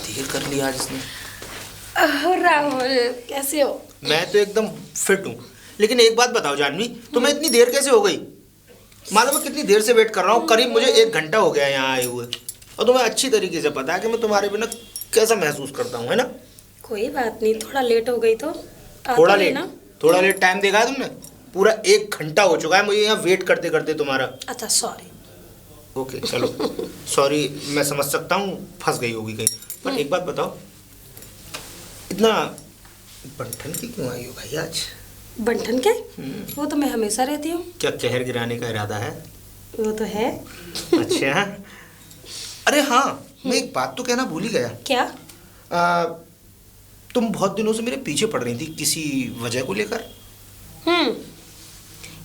देर कर लिया आज इसने। राहुल कैसे हो? मैं तो एकदम फिट हूँ, लेकिन एक बात बताओ जानवी, तुम्हें इतनी देर कैसे हो गई? मालूम है कितनी देर से वेट कर रहा हूँ, करीब मुझे 1 घंटा हो गया यहाँ आए हुए, और तुम्हें अच्छी तरीके से पता है कि मैं तुम्हारे बिना कैसा महसूस करता हूँ, है ना? कोई बात नहीं, थोड़ा लेट हो गई तो थोड़ा लेट टाइम देखा है तुमने? पूरा 1 घंटा हो चुका है मुझे यहाँ वेट करते करते तुम्हारा। अच्छा सॉरी। ओके चलो सॉरी, मैं समझ सकता हूँ फंस गई होगी कहीं। पर एक बात बताओ, इतना बंठन की क्यों आई हो भाई आज? बंठन के? वो तो मैं हमेशा रहती हूँ। क्या कहर गिराने का इरादा है? वो तो है। अच्छा। अरे हाँ, मैं एक बात तो कहना भूल ही गया। क्या? तुम बहुत दिनों से मेरे पीछे पड़ रही थी किसी वजह को लेकर।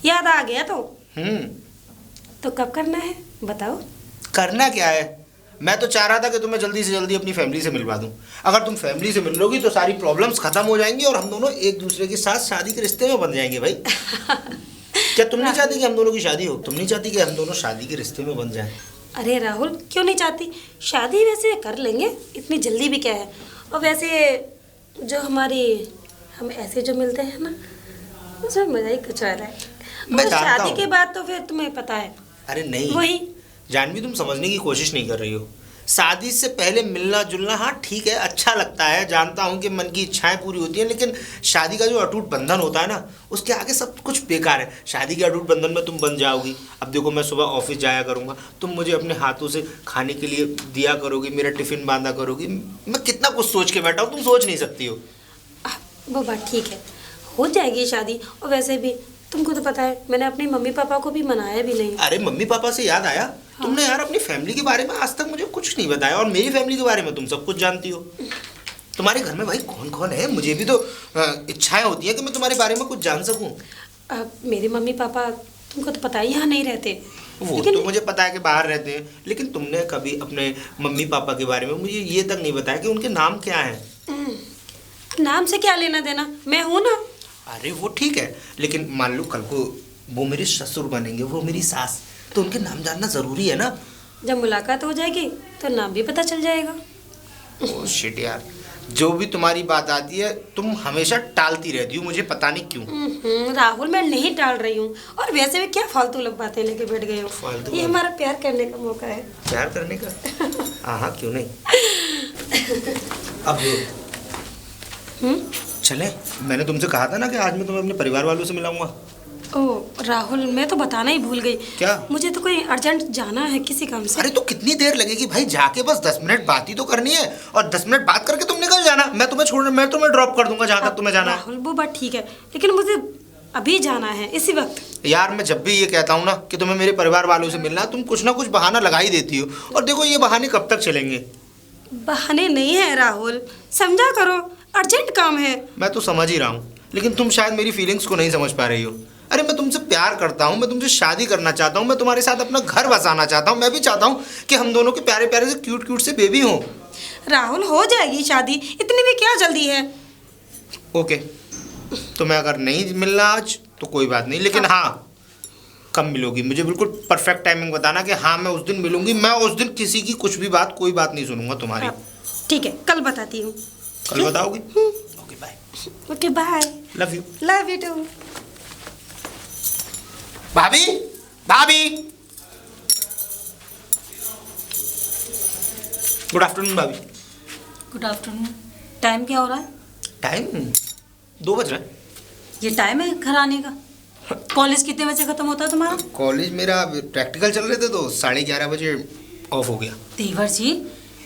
याद आ गया तो कब करना है बताओ? करना क्या है, मैं तो चाह रहा था कि तुम्हें जल्दी से जल्दी अपनी फैमिली से मिलवा दूं। अगर तुम फैमिली से मिल लोगी तो सारी प्रॉब्लम्स खत्म हो जाएंगी और हम दोनों एक दूसरे के साथ शादी के रिश्ते में बन जाएंगे भाई। क्या तुम नहीं चाहती कि हम दोनों की शादी हो? तुम नहीं चाहती कि हम दोनों शादी के रिश्ते में बन जाएं? अरे राहुल क्यों नहीं चाहती, शादी वैसे कर लेंगे, इतनी जल्दी भी क्या है। और वैसे जो हम ऐसे जो मिलते हैं ना, उसमें मजा ही कुछ आ रहा है। मैं जानता शादी हूं। के बाद तो फिर तुम्हें पता है। अरे नहीं वही जानवी, तुम समझने की कोशिश नहीं कर रही हो। शादी से पहले मिलना जुलना हाँ ठीक है, अच्छा लगता है, जानता हूँ कि मन की इच्छाएं पूरी होती हैं, लेकिन शादी का जो अटूट बंधन होता है ना, उसके आगे सब कुछ बेकार है। शादी के अटूट बंधन में तुम बन जाओगी। अब देखो, मैं सुबह ऑफिस जाया करूँगा, तुम मुझे अपने हाथों से खाने के लिए दिया करोगी, मेरा टिफिन बांधा करोगी। मैं कितना कुछ सोच के बैठा हूँ, तुम सोच नहीं सकती हो। वो बात ठीक है, हो जाएगी शादी। और वैसे भी तुमको तो पता है मैंने अपने मम्मी पापा को भी मनाया भी नहीं। अरे मम्मी पापा से याद आया, तुमने यार अपनी फैमिली के बारे में आज तक मुझे कुछ नहीं बताया, और मेरी फैमिली के बारे में तुम सब कुछ जानती हो। तुम्हारे घर में भाई कौन कौन है? मुझे भी तो इच्छाएं होती है कि मैं तुम्हारे बारे में कुछ जान सकूं। मेरे मम्मी पापा तुमको तो पता ही यहाँ नहीं रहते। वो तो मुझे पता है कि बाहर रहते हैं, लेकिन तुमने कभी अपने मम्मी पापा के बारे में मुझे ये तक नहीं बताया कि उनके नाम क्या है। नाम से क्या लेना देना, मैं हूँ ना। अरे वो ठीक है, लेकिन मान लो कल को वो मेरे ससुर बनेंगे, वो मेरी सास, तो उनके नाम जानना जरूरी है ना। जब मुलाकात हो जाएगी तो नाम भी पता चल जाएगा। ओह शिट यार, जो भी तुम्हारी बात आती है तुम हमेशा टालती रहती हो, मुझे पता नहीं क्यों। राहुल मैं नहीं टाल रही हूँ, और वैसे भी क्या फालतू लोग बातें लेके बैठ गए हो। फालतू ये हमारा प्यार करने का मौका है। प्यार करने का? हाँ क्यों नहीं। अब चले, मैंने तुमसे कहा था ना कि आज मैं तुम्हें अपने परिवार वालों से मिलाऊंगा। ओह राहुल, मैं तो बताना ही भूल गई। क्या? मुझे तो कोई अर्जेंट जाना है किसी काम से। अरे तो कितनी देर लगेगी भाई, जाके बस 10 मिनट बात ही तो करनी है, और 10 मिनट बात करके तुम निकल जाना। मैं तुम्हें ड्रॉप कर दूंगा जहाँ तक तुम्हें जाना है। राहुल वो बात ठीक है, लेकिन मुझे अभी जाना है इसी वक्त। यार मैं जब भी ये कहता हूँ ना कि तुम्हें मेरे परिवार वालों से मिलना, तुम कुछ ना कुछ बहाना लगा ही देती हो, और देखो ये बहाने कब तक चलेंगे। बहाने नहीं है राहुल, समझा करो, अर्जेंट काम है। मैं तो समझ ही रहा हूँ, लेकिन तुम शायद मेरी फीलिंग्स को नहीं समझ पा रही हो। अरे मैं तुमसे प्यार करता हूँ, मैं तुमसे शादी करना चाहता हूँ, मैं तुम्हारे साथ अपना घर बसाना चाहता हूँ। मैं भी चाहता हूँ कि हम दोनों के प्यारे प्यारे से क्यूट क्यूट से बेबी हों। राहुल हो जाएगी शादी, इतनी भी क्या जल्दी है। ओके, तुम्हें अगर नहीं मिलना आज तो कोई बात नहीं, लेकिन हाँ कब मिलोगी मुझे बिल्कुल परफेक्ट टाइमिंग बताना कि हाँ मैं उस दिन मिलूंगी। मैं उस दिन किसी की कुछ भी बात, कोई बात नहीं सुनूंगा तुम्हारी। ठीक है, कल बताती हूँ। कल बताओगी? Okay bye. Okay bye. Love you. Love you too. भाभी, भाभी, गुड आफ्टरनून भाभी। Good afternoon. टाइम क्या हो रहा है? टाइम 2 बज रहा है। ये टाइम है घर आने का? कॉलेज कितने बजे खत्म होता है तुम्हारा? कॉलेज मेरा प्रैक्टिकल चल रहे थे तो 11:30 बजे ऑफ हो गया। देवर जी,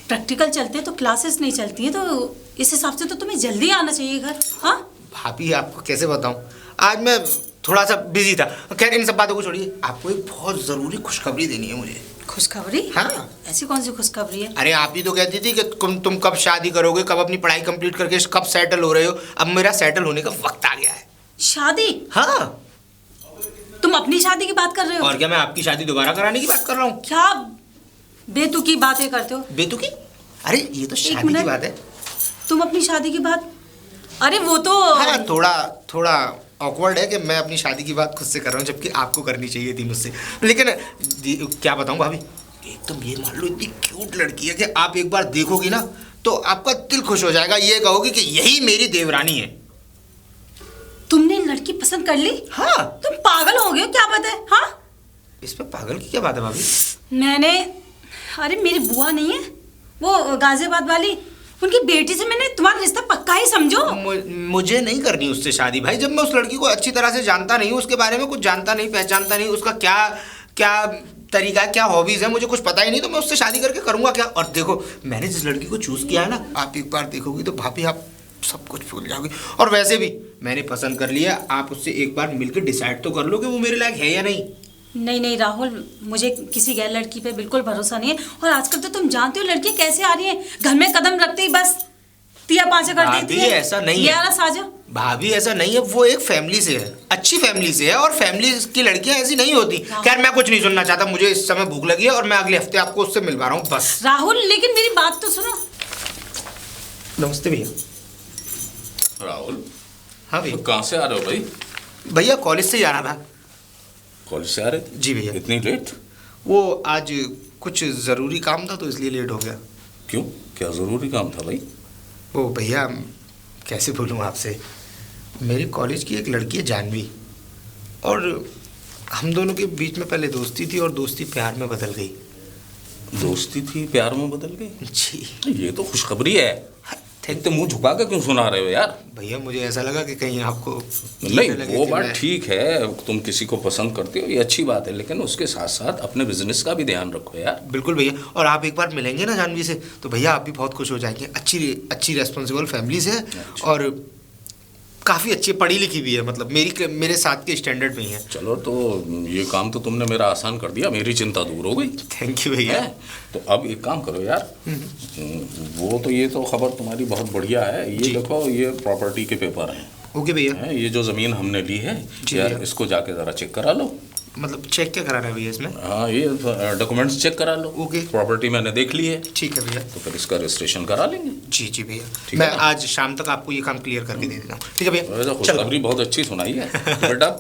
प्रैक्टिकल चलते तो क्लासेस नहीं चलती है, तो इस हिसाब से तो तुम्हें जल्दी आना चाहिए घर। हाँ भाभी आपको कैसे बताऊं, आज मैं थोड़ा सा बिजी था। खैर इन सब बातों को छोड़िए, आपको एक बहुत ज़रूरी खुशखबरी देनी है मुझे। खुशखबरी? हाँ। ऐसी कौन सी खुशखबरी है? अरे आप ही तो कहती थी कि तुम कब शादी करोगे, कब अपनी पढ़ाई कंप्लीट करके कब सेटल हो रहे हो। अब मेरा सेटल होने का वक्त आ गया है। शादी? हाँ। तुम अपनी शादी की बात कर रहे हो? और क्या, मैं आपकी शादी दोबारा कराने की बात कर रहा हूँ। क्या बेतुकी बातें करते हो? बेतुकी? अरे ये तो शादी की बात है। तुम अपनी शादी की बात? अरे वो तो हाँ, थोड़ा ऑकवर्ड है कि मैं अपनी शादी की बात खुद से कर रहा हूँ, जबकि आपको करनी चाहिए थी मुझसे। लेकिन क्या बताऊँ भाभी, एकदम ये मान लो इतनी क्यूट लड़की है कि आप एक बार देखोगी ना तो आपका दिल खुश हो जाएगा, ये कहोगे कि यही मेरी देवरानी है। तुमने लड़की पसंद कर ली? हाँ। तुम पागल हो गए हो क्या पता है? हाँ, इसमें पागल की क्या बात है भाभी? मैंने, अरे मेरी बुआ नहीं है वो गाजियाबाद वाली, उनकी बेटी से मैंने तुम्हारा रिश्ता पक्का ही समझो। मुझे नहीं करनी उससे शादी भाई, जब मैं उस लड़की को अच्छी तरह से जानता नहीं हूँ, उसके बारे में कुछ जानता नहीं, पहचानता नहीं, उसका क्या क्या तरीका है, क्या हॉबीज है, मुझे कुछ पता ही नहीं, तो मैं उससे शादी करके करूँगा क्या? और देखो, मैंने जिस लड़की को चूज़ किया है ना, आप एक बार देखोगी तो भाभी आप सब कुछ भूल जाओगी। और वैसे भी मैंने पसंद कर लिया, आप उससे एक बार मिलकर डिसाइड तो कर लो कि वो मेरे लायक है या नहीं। नहीं नहीं राहुल, मुझे किसी गैर लड़की पे बिल्कुल भरोसा नहीं है। और आजकल तो तुम जानते हो लड़की कैसे आ रही है, घर में कदम रखते ही बस तिया पांचा कर देती है। ऐसा नहीं है साजा भाभी, ऐसा नहीं है, वो एक फैमिली से है, अच्छी फैमिली से है, और फैमिली की लड़कियां ऐसी नहीं होती। खैर मैं कुछ नहीं सुनना चाहता, मुझे इस समय भूख लगी है और मैं अगले हफ्ते आपको उससे मिलवा रहा हूँ बस। राहुल लेकिन मेरी बात तो सुनो। नमस्ते भैया। राहुल। हाँ भैया। तो कहाँ से आ रहे हो भाई? भैया कॉलेज से ही आना था। कॉलेज से आ रहे थे? जी भैया। इतनी लेट? वो आज कुछ ज़रूरी काम था तो इसलिए लेट हो गया। क्यों, क्या ज़रूरी काम था भाई? वो भैया कैसे बोलूँ आपसे, मेरे कॉलेज की एक लड़की है जानवी, और हम दोनों के बीच में पहले दोस्ती थी और दोस्ती प्यार में बदल गई। दोस्ती थी प्यार में बदल गई? जी। ये तो खुशखबरी है। तो मुंह झुका के क्यों सुना रहे हो यार? भैया मुझे ऐसा लगा कि कहीं आपको नहीं, वो बात ठीक है, तुम किसी को पसंद करते हो, ये अच्छी बात है, लेकिन उसके साथ साथ अपने बिजनेस का भी ध्यान रखो यार। बिल्कुल भैया, और आप एक बार मिलेंगे ना जानवी से तो भैया आप भी बहुत खुश हो जाएंगे। अच्छी रेस्पॉन्सिबल फैमिली से है, और काफ़ी अच्छी पढ़ी लिखी भी है, मतलब मेरे साथ के स्टैंडर्ड में ही है। चलो, तो ये काम तो तुमने मेरा आसान कर दिया, मेरी चिंता दूर हो गई। थैंक यू भैया। तो अब एक काम करो यार, वो तो ये तो खबर तुम्हारी बहुत बढ़िया है, ये देखो ये प्रॉपर्टी के पेपर हैं। ओके भैया। ये जो ज़मीन हमने ली है यार, इसको जाके ज़रा चेक करा लो। मतलब चेक क्या कराना है भैया इसमें? हाँ, ये डॉक्यूमेंट्स चेक करा लो। ओके। प्रॉपर्टी मैंने देख ली है। ठीक है भैया। तो फिर इसका रजिस्ट्रेशन करा लेंगे। जी जी भैया, ठीक मैं है ना? आज शाम तक आपको ये काम क्लियर करके दे देता हूँ। ठीक है भैया। खुशखबरी बहुत अच्छी सुनाई है। तो बेटा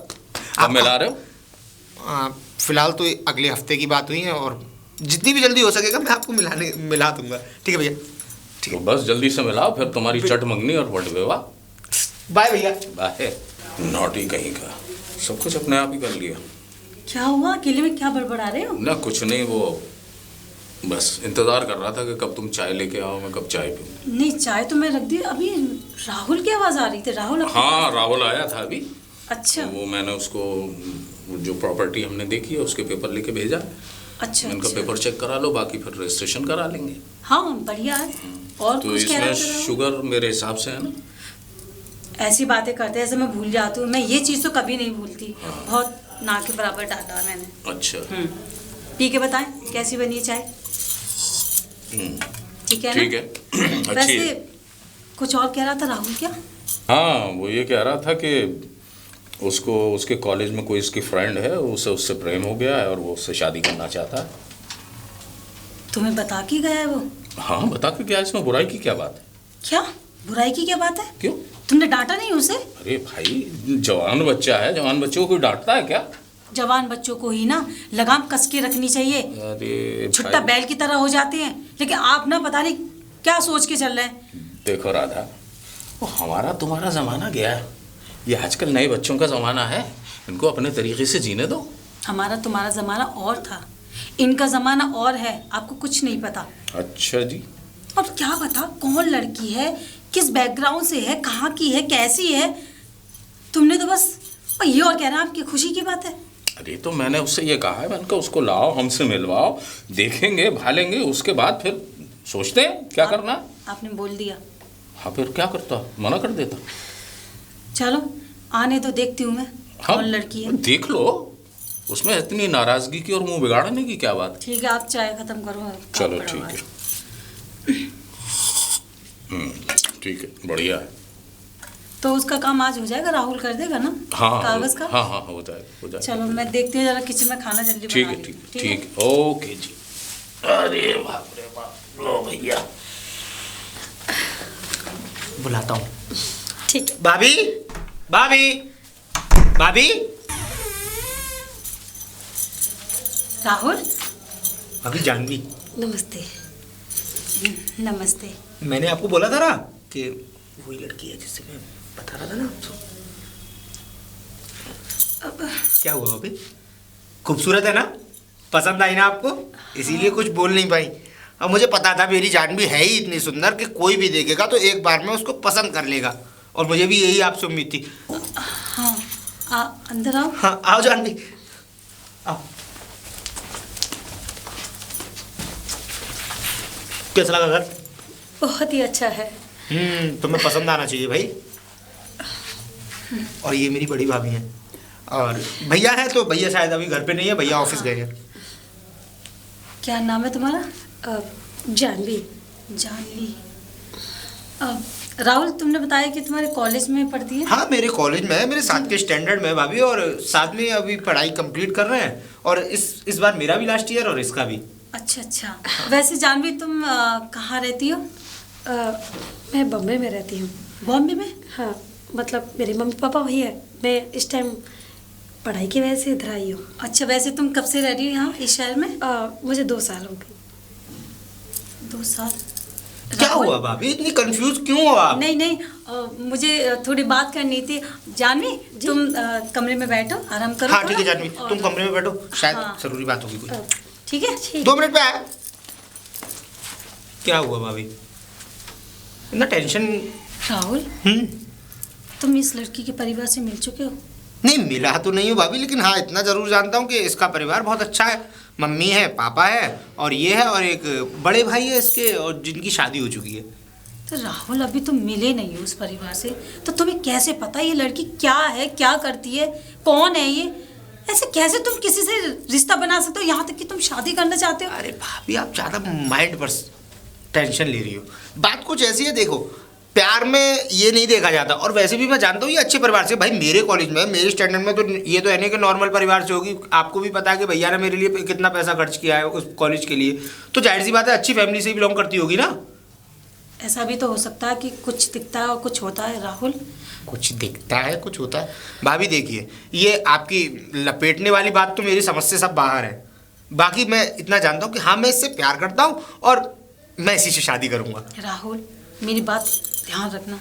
कब मिला रहे हो? फिलहाल तो अगले हफ्ते की बात हुई है, और जितनी भी जल्दी हो सकेगा मैं आपको मिला दूंगा। ठीक है भैया। ठीक है, बस जल्दी से मिलाओ, फिर तुम्हारी चट मंगनी और बट विवाह। बाय भैया। बाय। नॉटी कहीं का, सब कुछ अपने आप ही कर लिया। क्या हुआ, अकेले में क्या बड़बड़ा रहे हो? ना कुछ नहीं, वो बस इंतजार कर रहा था कि कब तुम चाय लेके आओ, मैं कब चाय पीऊँ। नहीं, चाय तो मैं रख दी। अभी राहुल की आवाज आ रही थी। राहुल? हाँ, राहुल आया था अभी। अच्छा। वो मैंने उसको जो प्रॉपर्टी हमने देखी है उसके पेपर लेके भेजा। अच्छा। इनका अच्छा। पेपर चेक करा लो, बाकी फिर रजिस्ट्रेशन करा लेंगे। हाँ बढ़िया है। और तो कुछ कह रहा इसमें था? शुगर मेरे हिसाब से है ना? ऐसी बातें करते हैं, ऐसे मैं भूल जाती हूँ। मैं ये चीज़ तो कभी नहीं भूलती। बहुत ना के बराबर डाला मैंने। अच्छा। पी के बताएं कैसी बनी है चाय? ठीक है ना? ठीक है। अच्छी वैसे है। कुछ और कह रहा था राहुल क्या? हाँ, वो ये कह रहा था कि उसको उसके कॉलेज में कोई इसकी फ्रेंड है, उससे प्रेम हो गया है और वो उससे शादी करना चाहता है। तुम्हें बता के गया है वो? हाँ, बता के क्या, इसमें बुराई की क्या बात है? क्या बुराई की क्या बात है? क्यों? तुमने डांटा नहीं उसे? अरे भाई, जवान बच्चा है, जवान बच्चे को कोई डांटता है क्या? जवान बच्चों को ही ना लगाम कस के रखनी चाहिए। अरे छुट्टा बैल की तरह हो जाते हैं, लेकिन आप ना पता नहीं क्या सोच के चल रहे हैं। देखो राधा, वो हमारा तुम्हारा ज़माना गया है, ये आजकल नए बच्चों का ज़माना है, इनको अपने तरीके से जीने दो। हमारा तुम्हारा ज़माना और था, इनका ज़माना और है, आपको कुछ नहीं पता। अच्छा जी। अब क्या बता कौन लड़की है, किस बैकग्राउंड से है, कहाँ की है, कैसी है? तुमने तो बस और ये और कह रहा आपकी खुशी की बात है। अरे तो मैंने उससे ये कहा है, मैंने कहा उसको लाओ, हमसे मिलवाओ, देखेंगे भालेंगे, उसके बाद फिर सोचते हैं क्या करना। आपने बोल दिया। हाँ, फिर क्या करता, मना कर देता। चलो आने तो देखती हूँ मैं। हाँ, कौन लड़की है देख लो, उसमें इतनी नाराजगी की और मुंह बिगाड़ने की क्या बात। ठीक है, आप चाय खत्म करो। चलो ठीक है। ठीक है, बढ़िया है। तो उसका काम आज हो जाएगा, राहुल कर देगा ना? हाँ, कागज का? हाँ हाँ, हो जाएगा, हो जाएगा। चलो मैं देखती हूँ जरा किचन में खाना जल्दी ठीक बना है, ली। ठीक है, ठीक है, ओके जी। अरे बाप रे बाप, लो भैया। बुलाता हूँ। ठीक है। भाभी, भाभी, भाभी, राहुल। भाभी जानवी। नमस्ते। नमस्ते। मैंने आपको बोला था ना कि वही लड़की है जिससे मैं बता रहा था ना आपको। क्या हुआ भाभी? खूबसूरत है ना? पसंद आई ना आपको? इसीलिए कुछ बोल नहीं पाई। अब मुझे पता था मेरी जान भी है ही इतनी सुंदर कि कोई भी देखेगा तो एक बार में उसको पसंद कर लेगा, और मुझे भी यही आपसे उम्मीद थी। हाँ, अंदर आओ। हाँ आओ जानवी, आओ। कैसा लगा घर? बहुत ही अच्छा है। तुम्हें पसंद आना चाहिए भाई। और ये मेरी बड़ी भाभी हैं, और भैया है तो भैया शायद अभी घर पे नहीं है, भैया ऑफिस गए हैं। क्या नाम है तुम्हारा? जानवी। जानवी। राहुल, तुमने बताया कि तुम्हारे कॉलेज में पढ़ती है? हाँ मेरे कॉलेज में है, मेरे साथ के स्टैंडर्ड में है भाभी, और साथ में अभी पढ़ाई कंप्लीट कर रहे हैं, और इस बार मेरा भी लास्ट ईयर और इसका भी। अच्छा अच्छा। वैसे जानवी तुम कहाँ रहती हो? मैं बॉम्बे में रहती हूँ। बॉम्बे में? हाँ, मतलब मेरे मम्मी पापा वही है, मैं इस टाइम पढ़ाई की वजह से इधर आई हूँ। अच्छा, वैसे तुम कब से रह रही हो यहाँ इस शहर में? मुझे 2 साल हो गए। 2 साल? क्या हुआ भाभी, इतनी कंफ्यूज क्यों हो आप? नहीं नहीं, मुझे थोड़ी बात करनी थी। जानवी तुम कमरे में बैठो, आराम करो। हाँ ठीक है जानवी, तुम कमरे में बैठो, शायद हाँ। जरूरी बात होगी कोई। ठीक है, 2 मिनट पे आया। क्या हुआ भाभी, इतना टेंशन? राहुल, तुम इस लड़की के परिवार से मिल चुके हो? नहीं मिला तो नहीं हूँ भाभी, लेकिन हाँ इतना जरूर जानता हूँ कि इसका परिवार बहुत अच्छा है। मम्मी है, पापा है, और ये है, और एक बड़े भाई है इसके, और जिनकी शादी हो चुकी है। तो राहुल, अभी तुम मिले नहीं हो उस परिवार से, तो तुम्हें कैसे पता ये लड़की क्या है, क्या करती है, कौन है ये? ऐसे कैसे तुम किसी से रिश्ता बना सकते हो, यहाँ तक कि तुम शादी करना चाहते हो? अरे भाभी आप ज़्यादा माइंड पर टेंशन ले रही हो। बात कुछ ऐसी है, देखो प्यार में ये नहीं देखा जाता, और वैसे भी मैं जानता हूँ ये अच्छे परिवार से। भाई मेरे कॉलेज में, मेरे स्टैंडर्ड में तो ये तो है नहीं कि नॉर्मल परिवार से होगी। आपको भी पता है कि भैया ने मेरे लिए कितना पैसा खर्च किया है उस कॉलेज के लिए, तो जाहिर सी बात है अच्छी फैमिली से बिलोंग करती होगी ना। ऐसा भी तो हो सकता है कि कुछ दिखता है और कुछ होता है। राहुल, कुछ दिखता है कुछ होता है। भाभी देखिए, ये आपकी लपेटने वाली बात तो मेरी समझ से सब बाहर है। बाकी मैं इतना जानता हूँ कि हाँ मैं इससे प्यार करता हूँ, और मैं इसी से शादी करूँगा। राहुल, मेरी बात ध्यान रखना,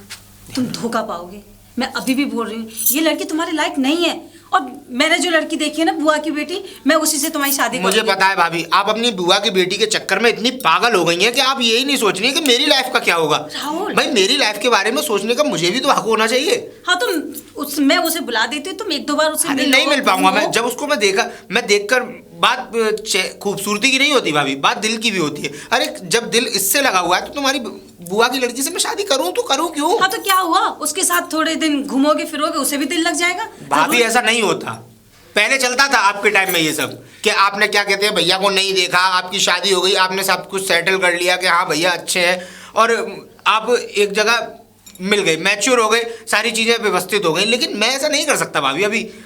तुम धोखा पाओगे। मैं अभी भी बोल रही हूँ, ये लड़की तुम्हारे लायक नहीं है, और मैंने जो लड़की देखी है ना, बुआ की बेटी, मैं उसी से तुम्हारी शादी मुझे पता है भाभी, आप अपनी बुआ की बेटी के चक्कर में इतनी पागल हो गई हैं कि आप यही नहीं सोच रही है कि मेरी लाइफ का क्या होगा। राहुल, भाई मेरी लाइफ के बारे में सोचने का मुझे भी तो हक होना चाहिए। हाँ, मैं उसे बुला देती हूँ, तुम 1-2 बार उसे अरे नहीं मिल पाऊंगा मैं, जब उसको मैं देखकर बात खूबसूरती की नहीं होती भाभी, बात दिल की भी होती है। अरे जब दिल इससे लगा हुआ है तो तुम्हारी बुआ की लड़की से मैं शादी करूं तो करूं क्यों? हाँ तो क्या हुआ, उसके साथ थोड़े दिन घूमोगे फिरोगे, उसे भी दिल लग जाएगा। भाभी ऐसा नहीं होता, पहले चलता था आपके टाइम में ये सब, कि आपने क्या कहते हैं भैया को नहीं देखा, आपकी शादी हो गई, आपने सब कुछ सेटल कर लिया कि हाँ भैया अच्छे हैं, और आप एक जगह मिल गए, मैच्योर हो गए, सारी चीज़ें व्यवस्थित हो गई। लेकिन मैं ऐसा नहीं कर सकता भाभी,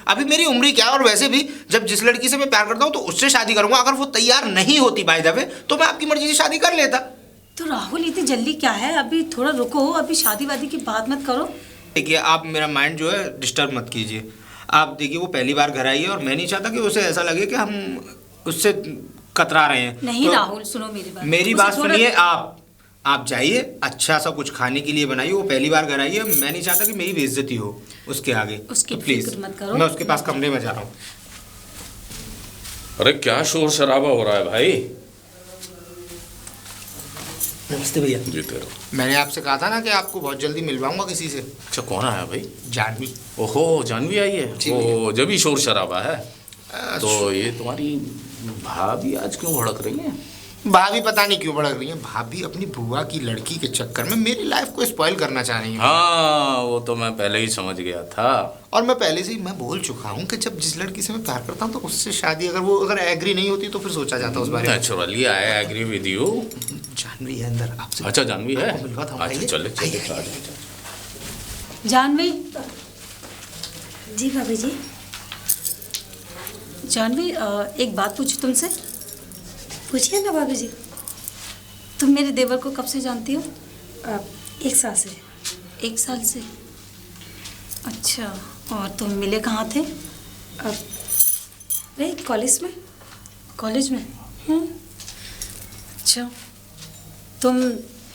अभी मेरी उम्र क्या है, और वैसे भी जब जिस लड़की से मैं प्यार करता हूँ तो उससे शादी करूंगा। अगर वो तैयार नहीं होती बाय द वे तो मैं आपकी मर्जी से शादी कर लेता। तो राहुल, इतनी जल्दी क्या है, अभी थोड़ा रुको, अभी शादी वादी की बात मत करो। देखिए आप मेरा माइंड जो है डिस्टर्ब मत कीजिए। आप देखिए वो पहली बार घर आई है, और मैं नहीं चाहता कि उसे ऐसा लगे कि हम उससे कतरा रहे हैं। नहीं तो राहुल, सुनो मेरी बात सुनिए। आप जाइए, अच्छा सा कुछ खाने के लिए बनाइए, वो पहली बार घर आई है, मैं नहीं चाहता कि मेरी बेइज्जती हो उसके आगे। उसकी तो प्लीज फिक्र मत करो। मैं उसके पास कमरे में जा रहा हूँ। अरे क्या शोर शराबा हो रहा है भाई? नमस्ते भैया। जीते रहो। मैंने आपसे कहा था ना कि आपको बहुत जल्दी मिलवाऊंगा किसी से। अच्छा, कौन आया भाई? जानवी। ओहो, जानवी आई है? जी ओहो, जब ही शोर शराबा है। तो ये तुम्हारी भाभी आज क्यों भड़क रही है? भाभी पता नहीं क्यों भड़क रही है। भाभी अपनी बुआ की लड़की के चक्कर में मेरी लाइफ को स्पॉइल करना चाह रही है। हाँ, वो तो मैं पहले ही समझ गया था। और मैं पहले से ही मैं बोल चुका हूँ कि जब जिस लड़की से मैं प्यार करता हूँ तो उससे शादी, अगर एग्री नहीं होती तो फिर सोचा जाता उस बारे में। Naturally I agree with you. Janvi है अंदर आपसे। अच्छा, जानवी है? मिलवाता हूँ। अच्छा, चले आइए, चले। आइए। जानवी। जी भाभी जी। जानवी, एक बात पूछूं तुमसे? पूछिए ना भाभी जी। तुम मेरे देवर को कब से जानती हो? 1 साल से। 1 साल से? अच्छा, और तुम मिले कहाँ थे? वही कॉलेज में। कॉलेज में? अच्छा, तुम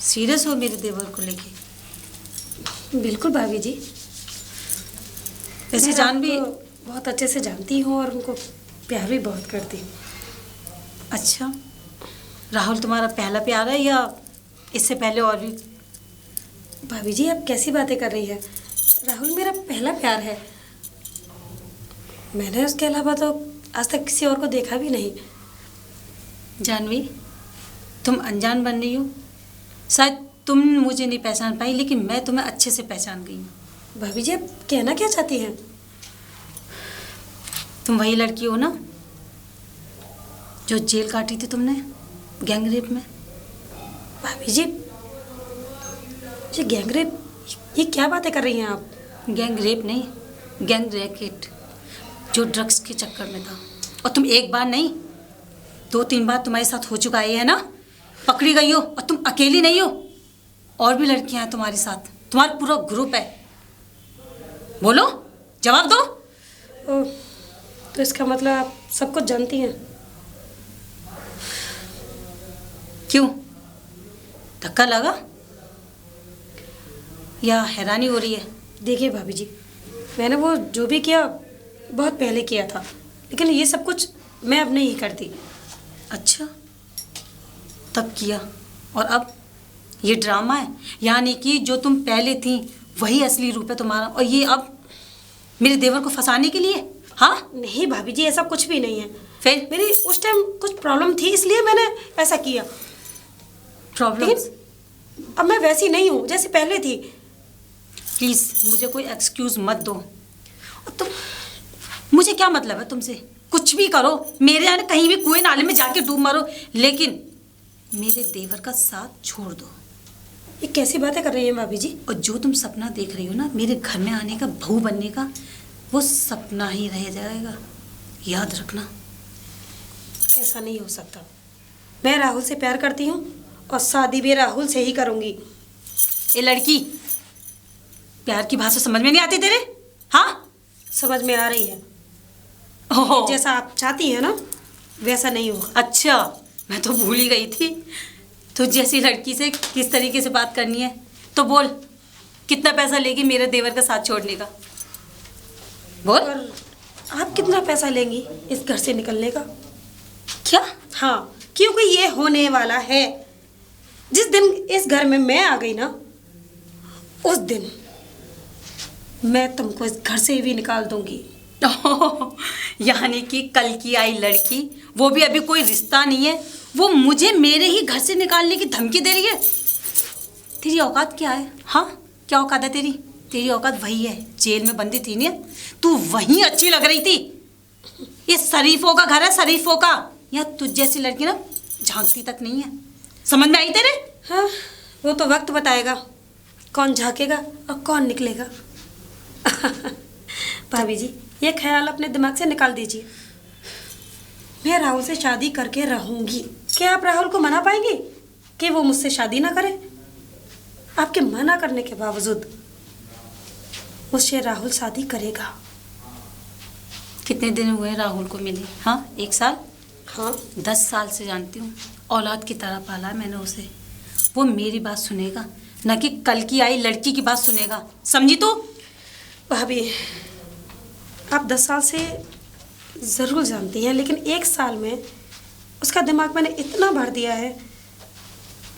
सीरियस हो मेरे देवर को लेके? बिल्कुल भाभी जी। वैसे मैं जान भी आपको बहुत अच्छे से जानती हूँ और उनको प्यार भी बहुत करती हूँ। अच्छा, राहुल तुम्हारा पहला प्यार है या इससे पहले और भी? भाभी जी आप कैसी बातें कर रही हैं? राहुल मेरा पहला प्यार है। मैंने उसके अलावा तो आज तक किसी और को देखा भी नहीं। जानवी, तुम अनजान बन रही हो। शायद तुम मुझे नहीं पहचान पाई, लेकिन मैं तुम्हें अच्छे से पहचान गई हूँ। भाभी जी आप कहना क्या चाहती हैं? तुम वही लड़की हो ना जो जेल काटी थी तुमने गैंग रेप में? भाभी जी ये गैंगरेप, ये क्या बातें कर रही हैं आप? गैंग रेप नहीं, गैंग रैकेट, जो ड्रग्स के चक्कर में था। और तुम एक बार नहीं 2-3 बार तुम्हारे साथ हो चुका है ना? पकड़ी गई हो और तुम अकेली नहीं हो, और भी लड़कियां हैं तुम्हारे साथ, तुम्हारा पूरा ग्रुप है। बोलो, जवाब दो। ओह, तो इसका मतलब आप सब कुछ जानती हैं? क्यों, धक्का लगा या हैरानी हो रही है? देखिए भाभी जी, मैंने वो जो भी किया बहुत पहले किया था, लेकिन ये सब कुछ मैं अब नहीं करती। अच्छा, तब किया और अब ये ड्रामा है? यानी कि जो तुम पहले थी वही असली रूप है तुम्हारा, और ये अब मेरे देवर को फंसाने के लिए? हाँ? नहीं भाभी जी, ऐसा कुछ भी नहीं है। फिर मेरी उस टाइम कुछ प्रॉब्लम थी इसलिए मैंने ऐसा किया। प्रॉब्लम? लेकिन अब मैं वैसी नहीं हूँ जैसे पहले थी। प्लीज़ मुझे कोई एक्सक्यूज़ मत दो। और तुम, मुझे क्या मतलब है तुमसे? कुछ भी करो, मेरे यहाँ कहीं भी कुएं नाले में जाके डूब मरो, लेकिन मेरे देवर का साथ छोड़ दो। ये कैसी बातें कर रही हैं भाभी जी? और जो तुम सपना देख रही हो ना मेरे घर में आने का, बहू बनने का, वो सपना ही रह जाएगा, याद रखना। ऐसा नहीं हो सकता। मैं राहुल से प्यार करती हूँ और शादी भी राहुल से ही करूँगी। ये लड़की, प्यार की भाषा समझ में नहीं आती तेरे? हाँ, समझ में आ रही है। ओह, जैसा आप चाहती हैं ना वैसा नहीं होगा। अच्छा, मैं तो भूल ही गई थी। तो जैसी लड़की से किस तरीके से बात करनी है, तो बोल, कितना पैसा लेगी मेरे देवर का साथ छोड़ने का? बोल। और आप कितना पैसा लेंगी इस घर से निकलने का? क्या? हाँ, क्योंकि ये होने वाला है। जिस दिन इस घर में मैं आ गई ना, उस दिन मैं तुमको इस घर से भी निकाल दूंगी। यानी कि कल की आई लड़की, वो भी अभी कोई रिश्ता नहीं है, वो मुझे मेरे ही घर से निकालने की धमकी दे रही है। तेरी औकात क्या है? हाँ, क्या औकात है तेरी? तेरी औकात वही है, जेल में बंदी थी ना, तू वहीं अच्छी लग रही थी। ये शरीफों का घर है, शरीफों का। यहाँ तुझ जैसी लड़की ना झांकती तक नहीं है। समझ में आई तेरे? हाँ, वो तो वक्त बताएगा कौन झांकेगा और कौन निकलेगा। भाभी जी, ये ख्याल अपने दिमाग से निकाल दीजिए। मैं राहुल से शादी करके रहूंगी। क्या आप राहुल को मना पाएंगे कि वो मुझसे शादी ना करे? आपके मना करने के बावजूद मुझसे राहुल शादी करेगा। कितने दिन हुए राहुल को मिले? हाँ, 1 साल? हाँ, 10 साल से जानती हूँ, औलाद की तरह पाला है मैंने उसे। वो मेरी बात सुनेगा, न कि कल की आई लड़की की बात सुनेगा, समझी तू? भाभी आप 10 साल से ज़रूर जानती हैं, लेकिन 1 साल में उसका दिमाग मैंने इतना भर दिया है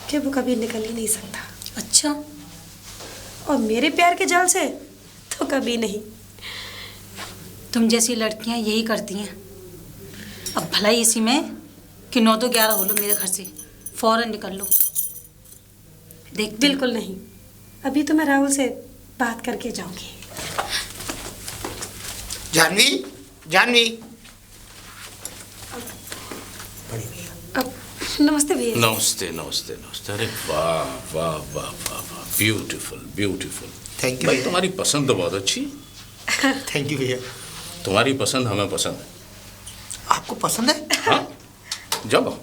कि वो कभी निकल ही नहीं सकता। अच्छा, और मेरे प्यार के जाल से तो कभी नहीं। तुम जैसी लड़कियां यही करती हैं। अब भलाई इसी में कि 9 तो 11 हो लो मेरे घर से, फौरन निकल लो। देख, बिल्कुल नहीं, अभी तो मैं राहुल से बात करके जाऊंगी। जानवी, जानवी। बड़ी भैया। अब नमस्ते भैया। नमस्ते नमस्ते नमस्ते। अरे वाह वाह वाह वाह वाह, ब्यूटीफुल ब्यूटीफुल। थैंक यू भाई, भैया। तुम्हारी पसंद तो बहुत अच्छी। थैंक यू भैया। तुम्हारी पसंद हमें पसंद है। आपको पसंद है? हाँ, जब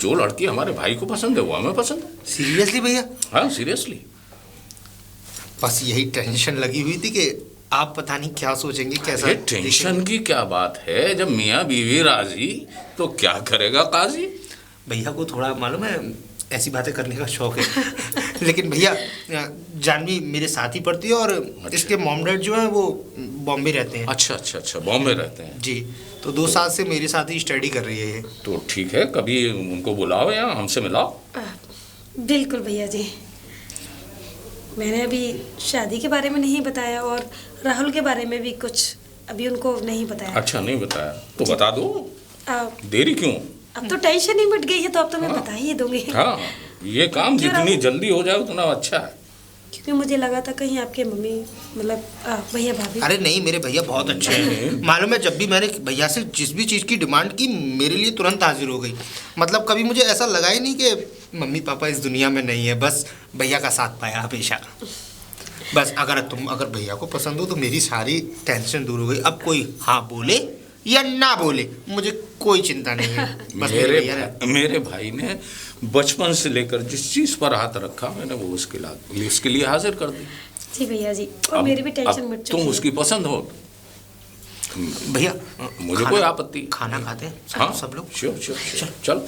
जो लड़की हमारे भाई को पसंद है वो हमें पसंद है। सीरियसली भैया? हाँ, सीरियसली। बस यही टेंशन लगी हुई थी कि आप पता नहीं क्या सोचेंगे, कैसा अरे टेंशन की क्या बात है, जब मियाँ बीवी राजी तो क्या करेगा काजी। भैया को थोड़ा मालूम है, ऐसी बातें करने का शौक है। लेकिन भैया जानवी मेरे साथ ही पढ़ती है और इसके मॉम डैड जो है वो बॉम्बे रहते हैं। अच्छा अच्छा अच्छा, बॉम्बे रहते हैं जी, तो 2 साल से मेरे साथ ही स्टडी कर रही है ये। तो ठीक है, कभी उनको बुलाओ या हमसे मिलाओ। बिल्कुल भैया जी। मैंने अभी शादी के बारे में नहीं बताया और राहुल के बारे में भी कुछ अभी उनको नहीं बताया। अच्छा, नहीं बताया तो बता दो, आ, देरी क्यों? अब तो टेंशन ही मिट गई है, तो अब तो मैं बता ही दूंगी। हाँ, ये काम क्यों जितनी राहुल? जल्दी हो जाए उतना अच्छा है। क्योंकि मुझे लगा था कहीं आपके मम्मी मतलब भैया भाभी। अरे नहीं, मेरे भैया बहुत अच्छे हैं। मालूम है, जब भी मैंने भैया से जिस भी चीज़ की डिमांड की मेरे लिए तुरंत हाजिर हो गई। मतलब कभी मुझे ऐसा लगा ही नहीं कि मम्मी पापा इस दुनिया में नहीं है, बस भैया का साथ पाया हमेशा। बस अगर भैया को पसंद हो तो मेरी सारी टेंशन दूर हो गई। अब कोई हाँ बोले या ना बोले मुझे कोई चिंता नहीं है। बस मेरे भैया ने मेरे भाई ने बचपन से लेकर जिस चीज पर हाथ रखा मैंने वो उसके लिए हाजिर कर दी। जी भैया जी, और अब- मेरी भी टेंशन अब मिट चुकी तुम है। उसकी पसंद हो, भैया मुझे कोई आपत्ति। खाना खाते हैं हाँ, सब लोग। श्योर श्योर श्योर, चल।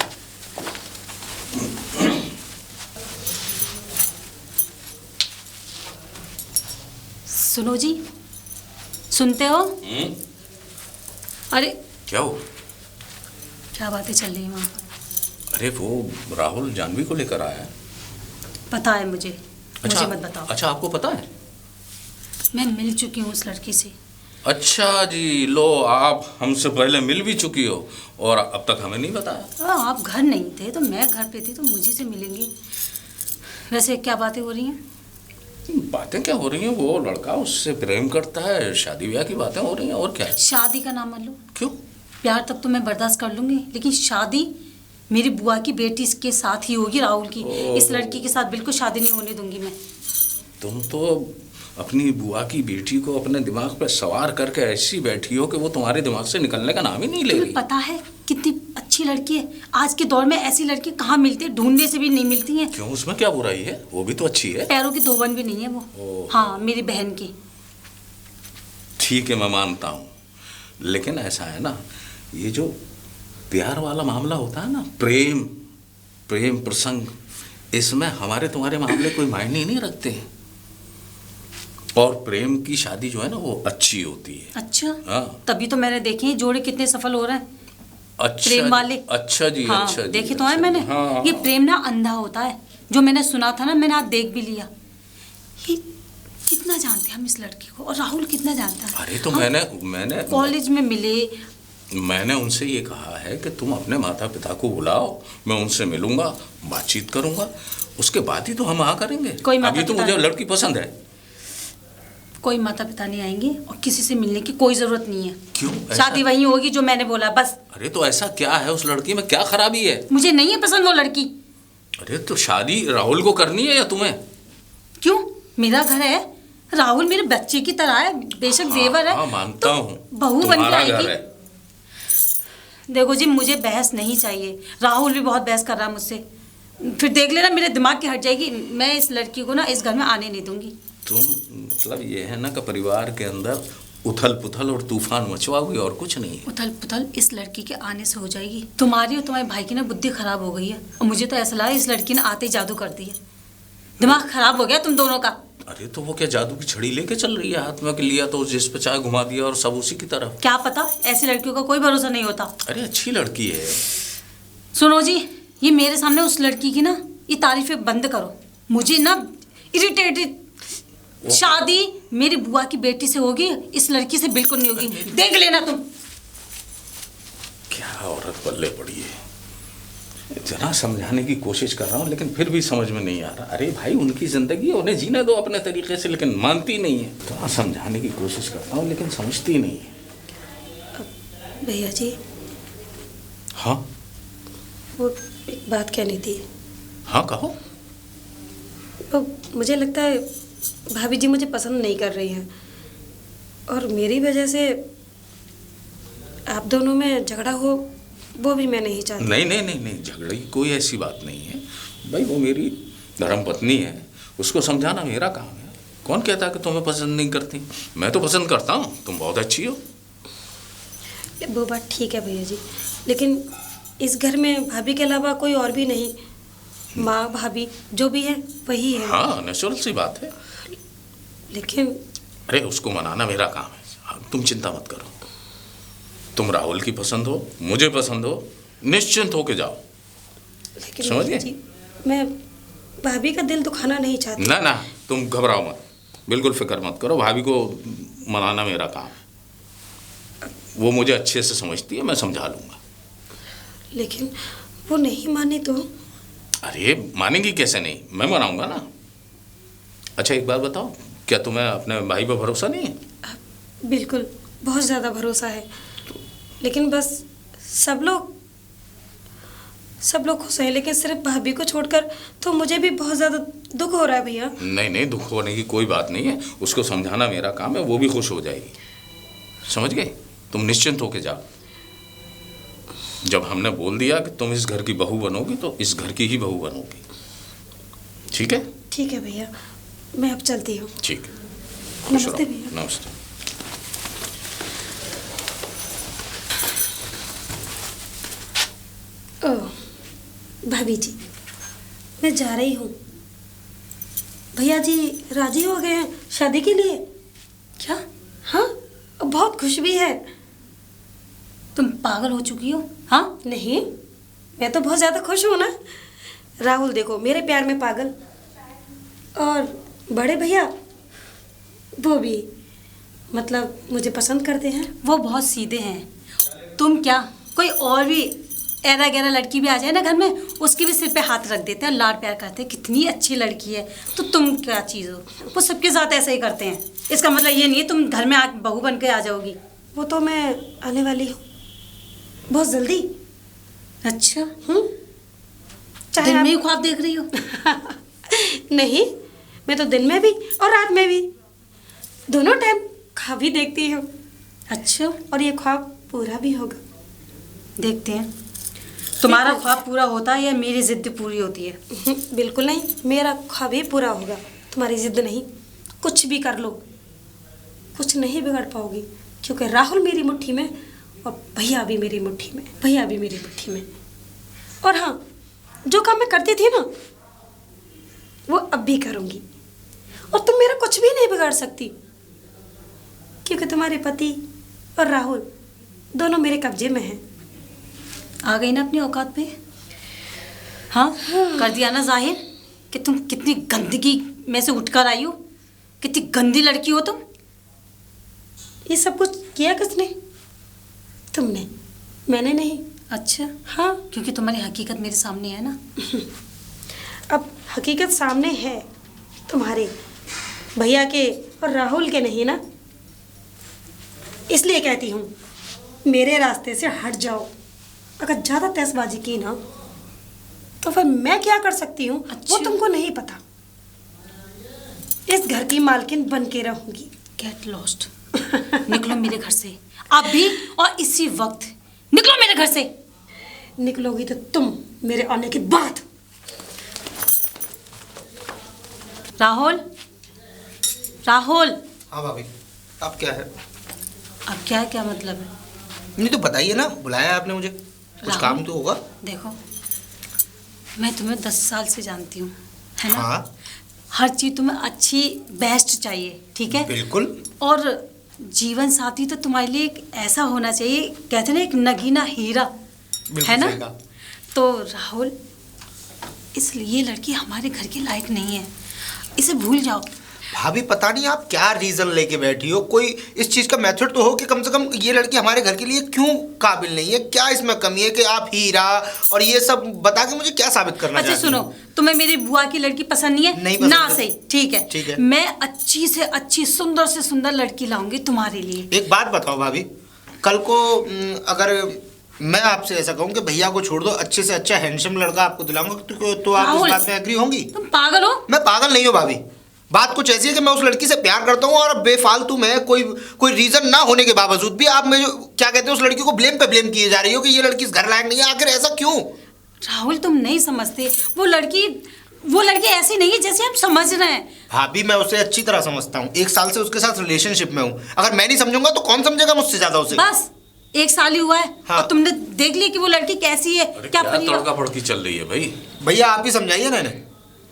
सुनो जी, सुनते हो? अरे क्या हो? क्या बातें चल रही हैं वहाँ? अरे वो राहुल जानवी को लेकर आया है। पता है मुझे, मुझे मत बताओ। अच्छा, आपको पता है? मैं मिल चुकी हूँ उस लड़की से। अच्छा जी, लो आप हमसे पहले मिल भी चुकी हो और अब तक हमें नहीं बताया। हाँ, आप घर नहीं थे तो मैं घर पे थी, तो मुझे से मिलेंगी। वैसे क्या बातें हो रही हैं? बातें क्या हो रही हैं, वो लड़का उससे प्रेम करता है, शादी ब्याह की बातें हो रही हैं, और क्या है? शादी का नाम मत लो। क्यों? प्यार तक तो मैं बर्दाश्त कर लूंगी, लेकिन शादी मेरी बुआ की बेटी के साथ ही होगी, राहुल की। इस लड़की के साथ बिल्कुल शादी नहीं होने दूंगी मैं। तुम तो अपनी बुआ की बेटी को अपने दिमाग पे सवार करके ऐसी बैठी हो कि वो तुम्हारे दिमाग से निकलने का नाम ही नहीं ले तुम्हें रही। पता है कितनी अच्छी लड़की है? आज के दौर में ऐसी लड़की कहाँ मिलती है? ढूंढने से भी नहीं मिलती है। क्यों, उसमें क्या बुराई है? वो भी तो अच्छी है। पैरों की धोबन भी नहीं है वो। हाँ, मेरी बहन की। ठीक है, मैं मानता हूँ, लेकिन ऐसा है ना, ये जो प्यार वाला मामला होता है ना, प्रेम प्रसंग, इसमें हमारे तुम्हारे मामले कोई मायने ही नहीं रखते हैं। और प्रेम की शादी जो है ना वो अच्छी होती है। अच्छा, हाँ। तभी तो मैंने देखे हैं जोड़े कितने सफल हो रहे हैं। अच्छा, प्रेम वाले। अच्छा जी, हाँ, अच्छा जी, देखे तो अच्छा है मैंने। जी, हाँ, ये हाँ। प्रेम ना अंधा होता है, जो मैंने सुना था ना, मैंने आज देख भी लिया। ये कितना जानते हैं हम इस लड़की को, और राहुल कितना जानता है। अरे तो हम मैंने कॉलेज में मिले। मैंने उनसे ये कहा है कि तुम अपने माता पिता को बुलाओ, मैं उनसे मिलूंगा, बातचीत करूंगा, उसके बाद ही तो हम वहाँ करेंगे। कोई माता अभी तो पिता मुझे नहीं। लड़की पसंद है। कोई माता पिता नहीं आएंगे और किसी से मिलने की कोई जरूरत नहीं है। क्यों? शादी वहीं होगी जो मैंने बोला, बस। अरे तो ऐसा क्या है उस लड़की में, क्या खराबी है? मुझे नहीं है पसंद वो लड़की। अरे तो शादी राहुल को करनी है या तुम्हें? क्यों? मेरा घर है, राहुल मेरे बच्चे की तरह है, बेशक देवर है। हाँ, मानता हूँ, बहू बन के तुम्हारा घर आएगी। है। देखो जी, मुझे बहस नहीं चाहिए। राहुल भी बहुत बहस कर रहा है मुझसे, फिर देख लेना मेरे दिमाग की हट जाएगी। मैं इस लड़की को ना इस घर में आने नहीं दूंगी। तुम मतलब ये है ना कि परिवार के अंदर उथल पुथल और तूफान मचवाओगी, और कुछ नहीं है। उथल पुथल इस लड़की के आने से हो जाएगी। तुम्हारी और तुम्हारे भाई की ना बुद्धि खराब हो गई है, और मुझे तो ऐसा लगा इस लड़की ने आते ही जादू कर दिया। दिमाग खराब हो गया तुम दोनों का। अरे तो वो क्या जादू की छड़ी लेके चल रही है हाथ में, कि लिया तो जिस पे चाहे घुमा दिया और सब उसी की तरफ? क्या पता, ऐसी लड़कियों का कोई भरोसा नहीं होता। अरे अच्छी लड़की है। सुनो जी, ये मेरे सामने उस लड़की की ना ये तारीफें बंद करो। मुझे ना इरिटेटेड। शादी मेरी बुआ की बेटी से होगी, इस लड़की से बिल्कुल नहीं होगी। देख लेना तुम। क्या औरत पल्ले पड़ी है। इतना समझाने की कोशिश कर रहा हूँ लेकिन फिर भी समझ में नहीं आ रहा। अरे भाई, उनकी जिंदगी, उन्हें जीने दो अपने तरीके से, लेकिन मानती नहीं है। इतना समझाने की कोशिश कर रहा हूँ लेकिन समझती नहीं है। भैया जी, हाँ वो एक बात कहनी थी। हाँ, कहो। तो मुझे लगता है भाभी जी मुझे पसंद नहीं कर रही हैं, और मेरी वजह से आप दोनों में झगड़ा हो वो भी मैं नहीं चाहती। नहीं नहीं नहीं नहीं, झगड़े की कोई ऐसी बात नहीं है भाई। वो मेरी धर्मपत्नी है, उसको समझाना मेरा काम है। कौन कहता है कि तुम्हें पसंद नहीं करती? मैं तो पसंद करता हूँ, तुम बहुत अच्छी हो। वो बात ठीक है भैया जी, लेकिन इस घर में भाभी के अलावा कोई और भी नहीं। माँ भाभी जो भी है वही है। हाँ, नेचुरल सी बात है। लेकिन अरे उसको मनाना मेरा काम है, तुम चिंता मत करो। तुम राहुल की पसंद हो, मुझे पसंद हो, निश्चिंत होके जाओ। लेकिन समझ गए? जी, मैं भाभी का दिल दुखाना नहीं चाहती। ना ना, तुम घबराओ मत, बिल्कुल फिक्र मत करो। भाभी को मनाना मेरा काम है, वो मुझे अच्छे से समझती है, मैं समझा लूंगा। लेकिन वो नहीं माने तो? अरे मानेंगी कैसे नहीं, मैं मनाऊंगा ना। अच्छा एक बात बताओ, क्या तुम्हें अपने भाई पर भरोसा नहीं है? बिल्कुल, बहुत ज़्यादा भरोसा है। लेकिन बस सब लोग खुश हैं, लेकिन सिर्फ भाभी को छोड़कर तो मुझे भी बहुत ज़्यादा दुख हो रहा है भैया। नहीं नहीं, दुख होने की कोई बात नहीं है, उसको समझाना मेरा काम है, वो भी खुश हो जाएगी। समझ गए? तुम निश्चिंत होके जाओ। जब हमने बोल दिया कि तुम इस घर की बहू बनोगी तो इस घर की ही बहू बनोगी। ठीक है? ठीक है भैया, मैं अब चलती हूँ। ठीक है। नमस्ते भैया। नमस्ते। ओह भाभी जी, मैं जा रही हूँ। भैया जी राजी हो गए हैं शादी के लिए। क्या? हाँ, बहुत खुश भी है। तुम पागल हो चुकी हो? हाँ, नहीं, मैं तो बहुत ज़्यादा खुश हूँ ना। राहुल देखो मेरे प्यार में पागल, और बड़े भैया वो भी, मतलब मुझे पसंद करते हैं। वो बहुत सीधे हैं। तुम क्या, कोई और भी ऐरा गैरा लड़की भी आ जाए ना घर में, उसके भी सिर पे हाथ रख देते हैं, लाड प्यार करते हैं, कितनी अच्छी लड़की है। तो तुम क्या चीज़ हो? वो सबके साथ ऐसा ही करते हैं। इसका मतलब ये नहीं है तुम घर में बहू बन के आ जाओगी। वो तो मैं आने वाली हूँ बहुत जल्दी। अच्छा, चाहे दिन में ही आप- ख्वाब देख रही हो? नहीं, मैं तो दिन में भी और रात में भी दोनों टाइम ख्वाब ही देखती हूँ, अच्छा, और ये ख्वाब पूरा भी होगा। देखते हैं तुम्हारा ख्वाब पूरा होता है या मेरी जिद पूरी होती है। बिल्कुल नहीं, मेरा ख्वाब ही पूरा होगा, तुम्हारी जिद नहीं। कुछ भी कर लो, कुछ नहीं बिगाड़ पाओगी, क्योंकि राहुल मेरी मुट्ठी में और भैया भी मेरी मुट्ठी में, भैया भी मेरी मुट्ठी में। और हाँ, जो काम मैं करती थी ना वो अब भी करूँगी, और तुम मेरा कुछ भी नहीं बिगाड़ सकती, क्योंकि तुम्हारे पति और राहुल दोनों मेरे कब्जे में हैं। आ गई ना अपनी औकात पे? हाँ, कर दिया ना जाहिर कि तुम कितनी गंदगी में से उठकर आई हो, कितनी गंदी लड़की हो तुम। ये सब कुछ किया किसने? तुमने, मैंने नहीं। अच्छा, हाँ, क्योंकि तुम्हारी हकीकत मेरे सामने है ना। अब हकीकत सामने है, तुम्हारे भैया के और राहुल के नहीं ना, इसलिए कहती हूँ मेरे रास्ते से हट जाओ। अगर ज़्यादा तेजबाजी की ना तो फिर मैं क्या कर सकती हूँ वो अच्छा। तुमको नहीं पता। इस घर की मालकिन बन के रहूंगी। Get lost. निकलो मेरे घर से अभी, और इसी वक्त निकलो मेरे घर से। निकलोगी तो तुम मेरे आने के बाद। राहुल, राहुल। हाँ भाभी, अब क्या है? अब क्या मतलब है? नहीं तो बताइए ना, बुलाया आपने मुझे, कुछ राहुल, काम तो होगा। देखो, मैं तुम्हें 10 साल से जानती हूँ, है ना? हाँ हर चीज़ तुम्हें अच्छी बेस्ट चाहिए, ठीक है? बिल्कुल। और जीवन साथी तो तुम्हारे लिए एक ऐसा होना चाहिए, कहते हैं ना, एक नगीना हीरा, बिल्कुल है ना? सही कहा। तो राहुल, इसलिए ये लड़की हमारे घर के लायक नहीं है, इसे भूल जाओ। भाभी पता नहीं आप क्या रीजन लेके बैठी हो, कोई इस चीज का मेथड तो हो कि कम से कम ये लड़की हमारे घर के लिए क्यों काबिल नहीं है, क्या इसमें कमी है कि आप हीरा और ये सब बता के मुझे क्या साबित करना अच्छा चाहती सुनो, हो? तुम्हें मेरी बुआ की लड़की पसंद नहीं है? नहीं पसंद ना है। सही, ठीक है, ठीक है। मैं अच्छी से अच्छी, सुंदर से सुंदर लड़की लाऊंगी तुम्हारे लिए। एक बात बताओ भाभी, कल को अगर मैं आपसे ऐसा कहूँ कि भैया को छोड़ दो, अच्छे से अच्छा हैंडसम लड़का आपको दिलाऊंगा, तो आप राहुल, इस बात में एग्री होंगी? तुम पागल हो? मैं पागल नहीं हूँ भाभी, बात कुछ ऐसी है कि मैं उस लड़की से प्यार करता हूँ और बेफालतू में कोई रीजन ना होने के बावजूद भी आप मुझे क्या कहते हैं उस लड़की को ब्लेम पे ब्लेम किए जा रही हो कि ये लड़की इस घर लायक नहीं है। आखिर ऐसा क्यों? राहुल, तुम नहीं समझते, वो लड़की ऐसी नहीं है जैसे हम समझ रहे हैं। भाभी मैं उसे अच्छी तरह समझता हूँ, 1 साल से उसके साथ रिलेशनशिप में हूँ, अगर मैं नहीं समझूंगा तो कौन समझेगा मुझसे ज्यादा उसे? बस 1 साल ही हुआ है हाँ। और तुमने देख लिया कि वो लड़की कैसी है, अरे क्या क्या परिवार। तड़का फड़की चल रही है भाई? भैया आप ही समझाइए ना इन्हें।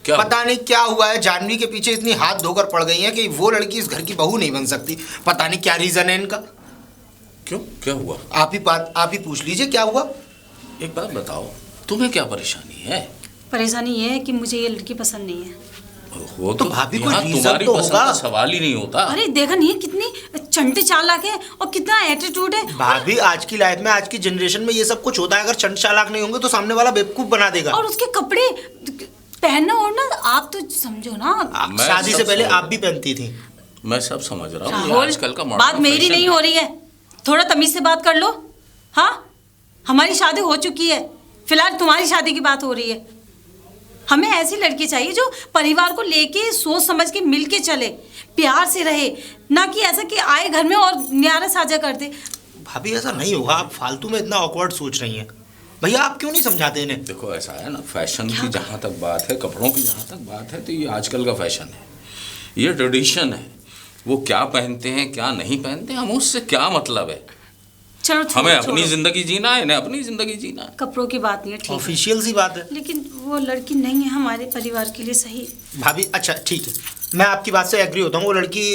क्या पता नहीं क्या हुआ है, जानवी के पीछे इतनी हाथ धोकर पड़ गई है कि वो लड़की इस घर की बहू नहीं बन सकती। पता नहीं क्या रीजन है इनका। क्यों, क्या हुआ? आप ही पूछ लीजिए क्या हुआ। एक बात बताओ, तुम्हें क्या परेशानी है? परेशानी ये है कि मुझे ये लड़की पसंद नहीं है। वो तो भाभी कोई यहाँ reason तुम्हारी तो पसंद होगा। का सवाल ही नहीं होता। अरे देखा नहीं है कितनी चंटे चालाक है और कितना एटीट्यूड है। भाभी आज की लाइफ में, आज की जनरेशन में ये सब कुछ होता है। अगर चंट चालाक नहीं होंगे तो सामने वाला बेवकूफ बना देगा। और उसके कपड़े पहनना ओढ़ना आप तो समझो ना। आप मैं शादी सब से पहले समझ आप भी पहनती थी। मैं सब समझ रहा हूँ, ये राहुल, आजकल का मॉडर्न बात मेरी फैशन नहीं है। हो रही है, थोड़ा तमीज से बात कर लो। हाँ, हमारी शादी हो चुकी है, फिलहाल तुम्हारी शादी की बात हो रही है। हमें ऐसी लड़की चाहिए जो परिवार को लेके सोच समझ के मिल के चले, प्यार से रहे, ना कि ऐसा कि आए घर में और न्यारा साझा कर दे। भाभी ऐसा नहीं होगा, आप फालतू में इतना ऑकवर्ड सोच रही हैं। भैया आप क्यों नहीं समझाते इन्हें? देखो ऐसा है ना, फैशन की जहाँ तक बात है, कपड़ों की जहाँ तक बात है, तो ये आजकल का फैशन है, ये ट्रेडिशन है। वो क्या पहनते हैं क्या नहीं पहनते, हम उससे क्या मतलब है? चलो हमें अपनी छोड़ो। जिंदगी जीना है, इन्हें अपनी जिंदगी जीना है। कपड़ों की बात नहीं है, ठीक है, ऑफिशियल सी बात है। लेकिन वो लड़की नहीं है हमारे परिवार के लिए सही। भाभी अच्छा ठीक है, मैं आपकी बात से एग्री होता हूँ। वो लड़की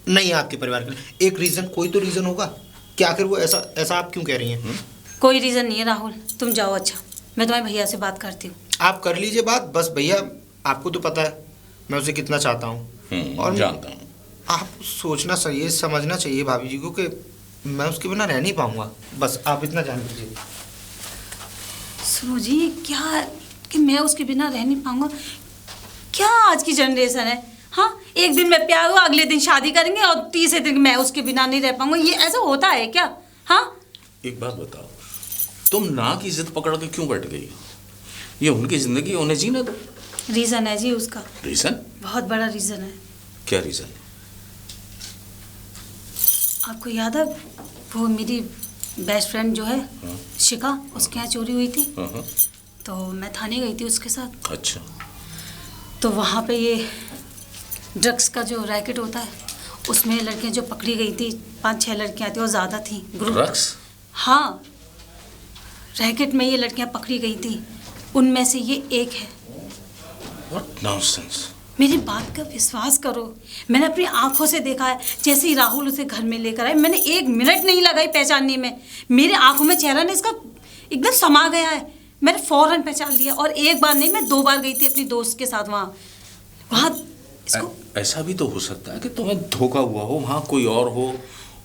नहीं है आपके परिवार के लिए। एक रीज़न, कोई तो रीज़न होगा कि आखिर वो ऐसा आप क्यों कह रही हैं? कोई रीज़न नहीं है राहुल, तुम जाओ। अच्छा, मैं तुम्हारे भैया से बात करती हूँ। आप कर लीजिए बात। बस भैया आपको तो पता है मैं उसे कितना चाहता हूँ। और जानता हूँ। आप सोचना चाहिए, समझना चाहिए भाभी जी को कि मैं उसके बिना रह नहीं पाऊंगा। बस आप इतना जान लीजिए। सुनो जी, क्या कि मैं उसके बिना रह नहीं पाऊंगा? क्या आज की जनरेशन है? हाँ, एक दिन में प्यार हुआ, अगले दिन शादी करेंगे और तीसरे दिन मैं उसके बिना नहीं रह पाऊंगा। ये ऐसा होता है क्या? हाँ, एक बात बताओ, तुम ना की जिद पकड़ के क्यों बैठ गई? ये उनकी जिंदगी, उन्हें जीने दो। रीज़न है जी उसका, रीजन? बहुत बड़ा रीज़न है। क्या रीजन? आपको याद है वो मेरी बेस्ट फ्रेंड जो है हाँ। शिका, उसके यहाँ चोरी हुई थी, हाँ। तो मैं थाने गई थी उसके साथ। अच्छा। तो वहाँ पे ये ड्रग्स का जो रैकेट होता है उसमें लड़कियाँ जो पकड़ी गई थी, 5-6 लड़कियाँ थी और ज़्यादा थी ग्रुप। ड्रग्स? हाँ, रैकेट में ये लड़कियाँ पकड़ी गई थी, उनमें से ये एक है। What nonsense. मेरी बात का विश्वास करो, मैंने अपनी आंखों से देखा है। जैसे ही राहुल उसे घर में लेकर आए, मैंने 1 मिनट नहीं लगाई पहचानने में। मेरे आंखों में चेहरा ने इसका एकदम समा गया है। मैंने फौरन पहचान लिया और एक बार नहीं, मैं 2 बार गई थी अपनी दोस्त के साथ वहाँ इसको। ऐसा भी तो हो सकता है कि तुम्हें धोखा हुआ हो, वहाँ कोई और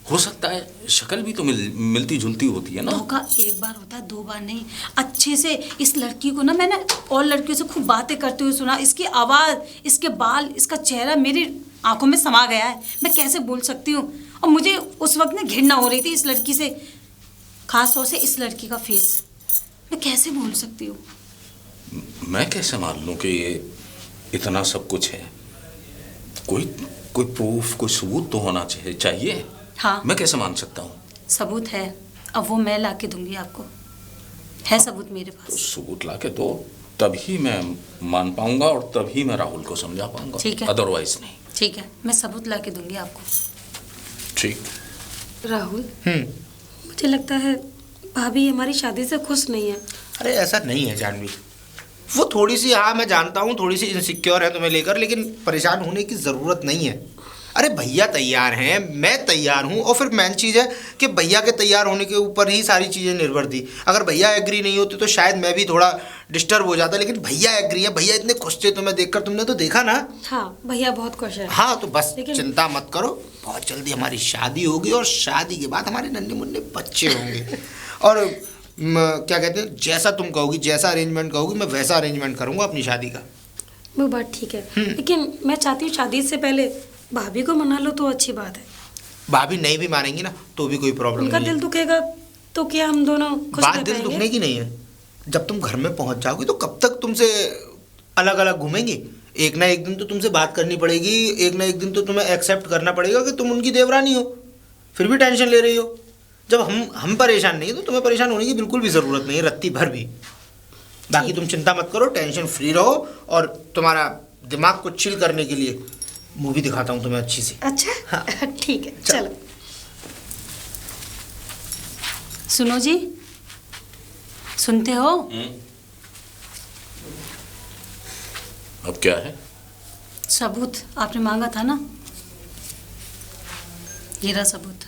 हो सकता है। शक्ल भी तो मिलती जुलती होती है ना। धोखा 1 बार होता है, 2 बार नहीं। अच्छे से इस लड़की को ना मैंने और लड़कियों से खूब बातें करते हुए सुना। इसकी आवाज़, इसके बाल, इसका चेहरा मेरी आंखों में समा गया है। मैं कैसे बोल सकती हूँ? और मुझे उस वक्त ना घृणा हो रही थी इस लड़की से, खास तौर से इस लड़की का फेस। मैं कैसे बोल सकती हूँ? मैं कैसे मान लूँ कि ये इतना सब कुछ है? कोई प्रूफ, कोई सबूत तो होना चाहिए। हाँ, मैं कैसे मान सकता हूँ? सबूत है, अब वो मैं ला के दूंगी आपको। है सबूत मेरे तो पास। सबूत ला के दो, तभी मैं मान पाऊंगा और तभी मैं राहुल को समझा पाऊंगा। ठीक है। अदरवाइज नहीं। ठीक है, मैं सबूत ला के दूंगी आपको। ठीक। राहुल, मुझे लगता है भाभी हमारी शादी से खुश नहीं है। अरे ऐसा नहीं है जानवी, वो थोड़ी सी, हाँ मैं जानता हूँ थोड़ी सी इनसिक्योर है तुम्हें लेकर, लेकिन परेशान होने की ज़रूरत नहीं है। अरे भैया तैयार हैं, मैं तैयार हूँ, और फिर मेन चीज़ है कि भैया के तैयार होने के ऊपर ही सारी चीज़ें निर्भर थी। अगर भैया एग्री नहीं होते तो शायद मैं भी थोड़ा डिस्टर्ब हो जाता, लेकिन भैया एग्री है। भैया इतने खुश थे तुम्हें देखकर, तुमने तो देखा ना। हाँ, भैया बहुत खुश है। हाँ तो बस लेकिन- चिंता मत करो, बहुत जल्दी हमारी शादी होगी और शादी के बाद हमारे नन्हे मुन्ने बच्चे होंगे। और क्या कहते हैं, जैसा तुम कहोगी, जैसा अरेंजमेंट कहोगी, मैं वैसा अरेंजमेंट करूँगा अपनी शादी का। वो बात ठीक है, लेकिन मैं चाहती हूँ शादी से पहले भाभी को मना लो तो अच्छी बात है। भाभी नहीं भी मानेंगी ना तो भी कोई प्रॉब्लम उनका नहीं दिल है। दुखेगा तो क्या हम दोनों खुश बात रह दिल पाएंगे? दुखने की नहीं है। जब तुम घर में पहुंच जाओगी तो कब तक तुमसे अलग अलग घूमेंगी? एक ना एक दिन तो तुमसे बात करनी पड़ेगी, एक ना एक दिन तो तुम्हें एक्सेप्ट करना पड़ेगा कि तुम उनकी देवरानी हो, फिर भी टेंशन ले रही हो। जब हम परेशान नहीं है तो तुम्हें परेशान होने की बिल्कुल भी ज़रूरत नहीं है, रत्ती भर भी। बाकी तुम चिंता मत करो, टेंशन फ्री रहो, और तुम्हारा दिमाग को चिल करने के लिए मूवी दिखाता हूँ तुम्हें अच्छी सी। अच्छा, ठीक है, चलो। सुनो जी, सुनते हो? अब क्या है? सबूत आपने मांगा था ना, ये रहा सबूत।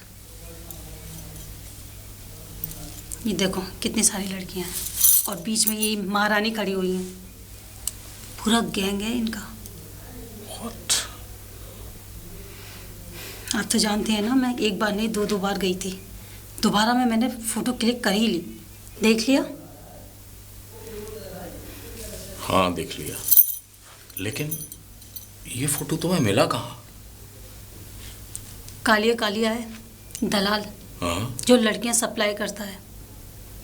ये देखो कितनी सारी लड़कियां हैं और बीच में ये महारानी खड़ी हुई है। पूरा गैंग है इनका। What? आप तो जानते हैं ना, मैं एक बार नहीं दो बार गई थी। दोबारा में मैंने फोटो क्लिक कर ही ली। देख लिया? हाँ देख लिया, लेकिन ये फोटो तुम्हें मिला कहाँ? कालिया है दलाल, हाँ जो लड़कियां सप्लाई करता है,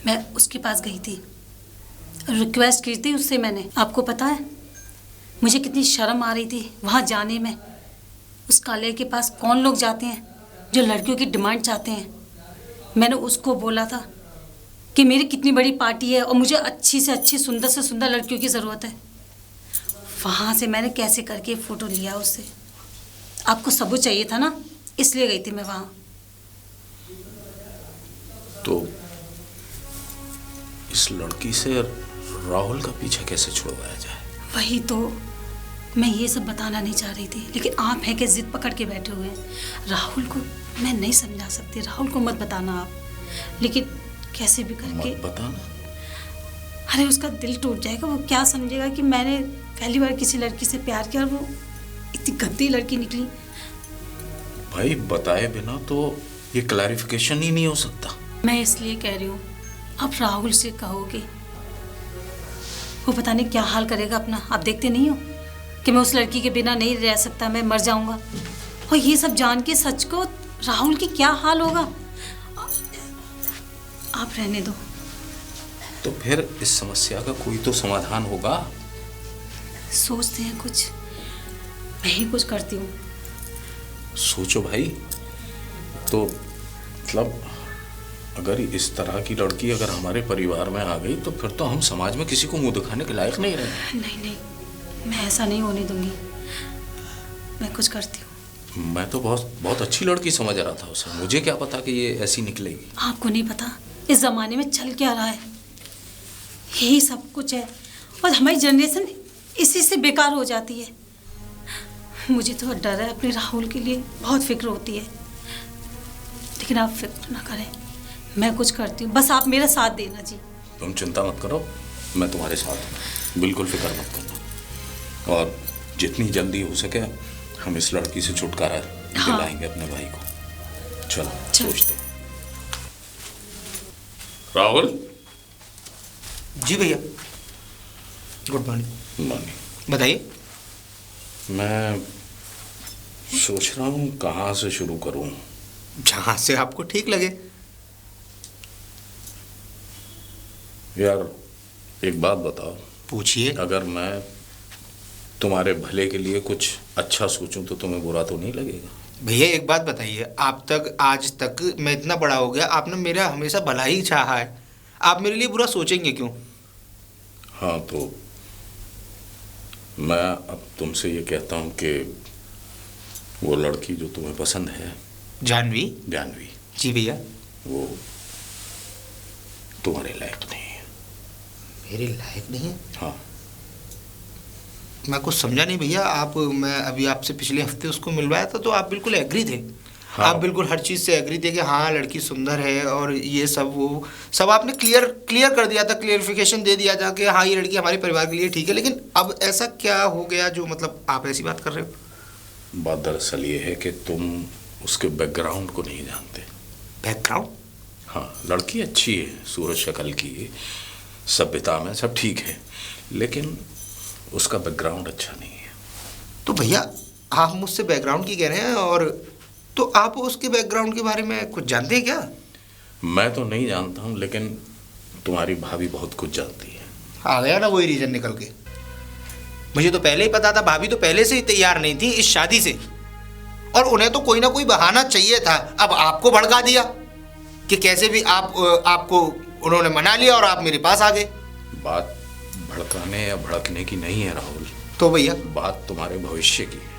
मैं उसके पास गई थी, रिक्वेस्ट की थी उससे मैंने। आपको पता है मुझे कितनी शर्म आ रही थी वहाँ जाने में। उस कालिया के पास कौन लोग जाते हैं जो लड़कियों की डिमांड चाहते हैं। मैंने उसको बोला था कि मेरी कितनी बड़ी पार्टी है और मुझे अच्छी से अच्छी सुंदर से सुंदर लड़कियों की ज़रूरत है। वहाँ से मैंने कैसे करके फ़ोटो लिया उससे। आपको सबूत चाहिए था ना, इसलिए गई थी मैं वहाँ। तो इस लड़की से राहुल का पीछा कैसे छुड़वाया जाए? वही तो मैं ये सब बताना नहीं चाह रही थी, लेकिन आप हैं कि जिद पकड़ के बैठे हुए हैं। राहुल को मैं नहीं समझा सकती, राहुल को मत बताना आप, लेकिन कैसे भी करके मत बताना। अरे उसका दिल टूट जाएगा। वो क्या समझेगा कि मैंने पहली बार किसी लड़की से प्यार किया और वो इतनी गंदी लड़की निकली। भाई बताए बिना तो ये क्लैरिफिकेशन ही नहीं हो सकता। मैं इसलिए कह रही हूँ, आप राहुल से कहोगे, वो पता नहीं क्या हाल करेगा अपना। आप देखते नहीं हो कि मैं उस लड़की के बिना नहीं रह सकता, मैं मर जाऊंगा। और ये सब जान के सच को राहुल की क्या हाल होगा। आप रहने दो। तो फिर इस समस्या का कोई तो समाधान होगा। सोचते हैं कुछ, मैं ही कुछ करती हूँ। सोचो भाई। तो मतलब अगर इस तरह की लड़की अगर हमारे परिवार में आ गई तो फिर तो हम समाज में किसी को मुंह दिखाने के लायक नहीं रहे। नहीं, मैं ऐसा नहीं होने दूंगी। मैं कुछ करती हूँ। मैं तो बहुत अच्छी लड़की समझ रहा था उसे। मुझे क्या पता कि ये ऐसी निकलेगी। आपको नहीं पता इस ज़माने में चल क्या रहा है। यही सब कुछ है और हमारी जनरेशन इसी से बेकार हो जाती है। मुझे तो डर है अपने राहुल के लिए, बहुत फिक्र होती है। लेकिन आप फिक्र ना करें, मैं कुछ करती हूँ, बस आप मेरा साथ देना जी। तुम चिंता मत करो, मैं तुम्हारे साथ हूँ, बिल्कुल फिक्र मत करना। और जितनी जल्दी हो सके हम इस लड़की से छुटकारा दिलाएंगे अपने भाई को। चलो सोचते हैं। राहुल। जी भैया। Good morning. मॉर्निंग। बताइए। मैं सोच रहा हूँ कहाँ से शुरू करूँ। जहाँ से आपको ठीक लगे। यार एक बात बताओ। पूछिए। अगर मैं तुम्हारे भले के लिए कुछ अच्छा सोचूं तो तुम्हें बुरा तो नहीं लगेगा? भैया एक बात बताइए, आप तक आज तक मैं इतना बड़ा हो गया, आपने मेरा हमेशा भला ही चाहा है, आप मेरे लिए बुरा सोचेंगे क्यों? हाँ तो मैं अब तुमसे ये कहता हूँ कि वो लड़की जो तुम्हें पसंद है, जानवी। जानवी। जी भैया। वो तुम्हारे लायक नहीं है। मेरे लायक नहीं है? हाँ। मैं कुछ समझा नहीं भैया। मैं अभी आपसे पिछले हफ्ते उसको मिलवाया था तो आप बिल्कुल एग्री थे। हाँ। आप बिल्कुल हर चीज़ से एग्री थे कि हाँ लड़की सुंदर है और ये सब वो सब आपने क्लियर कर दिया था, क्लियरिफिकेशन दे दिया था कि हाँ ये लड़की हमारे परिवार के लिए ठीक है। लेकिन अब ऐसा क्या हो गया जो मतलब आप ऐसी बात कर रहे हो? बात दरअसल ये है कि तुम उसके बैकग्राउंड को नहीं जानते। बैकग्राउंड? हाँ, लड़की अच्छी है, सूरज शक्ल की, सभ्यता में सब ठीक है, लेकिन उसका बैकग्राउंड अच्छा नहीं है। तो भैया आप मुझसे बैकग्राउंड की कह रहे हैं, और तो आप उसके बैकग्राउंड के बारे में कुछ जानते हैं क्या? मैं तो नहीं जानता हूँ, लेकिन तुम्हारी भाभी बहुत कुछ जानती है। आ गया ना वही रीजन निकल के। मुझे तो पहले ही पता था, भाभी तो पहले से ही तैयार नहीं थी इस शादी से, और उन्हें तो कोई ना कोई बहाना चाहिए था। अब आपको भड़का दिया कि कैसे भी आपको उन्होंने मना लिया और आप मेरे पास आ गए। बात भड़काने या भड़कने की नहीं है राहुल। तो भैया बात तुम्हारे भविष्य की है।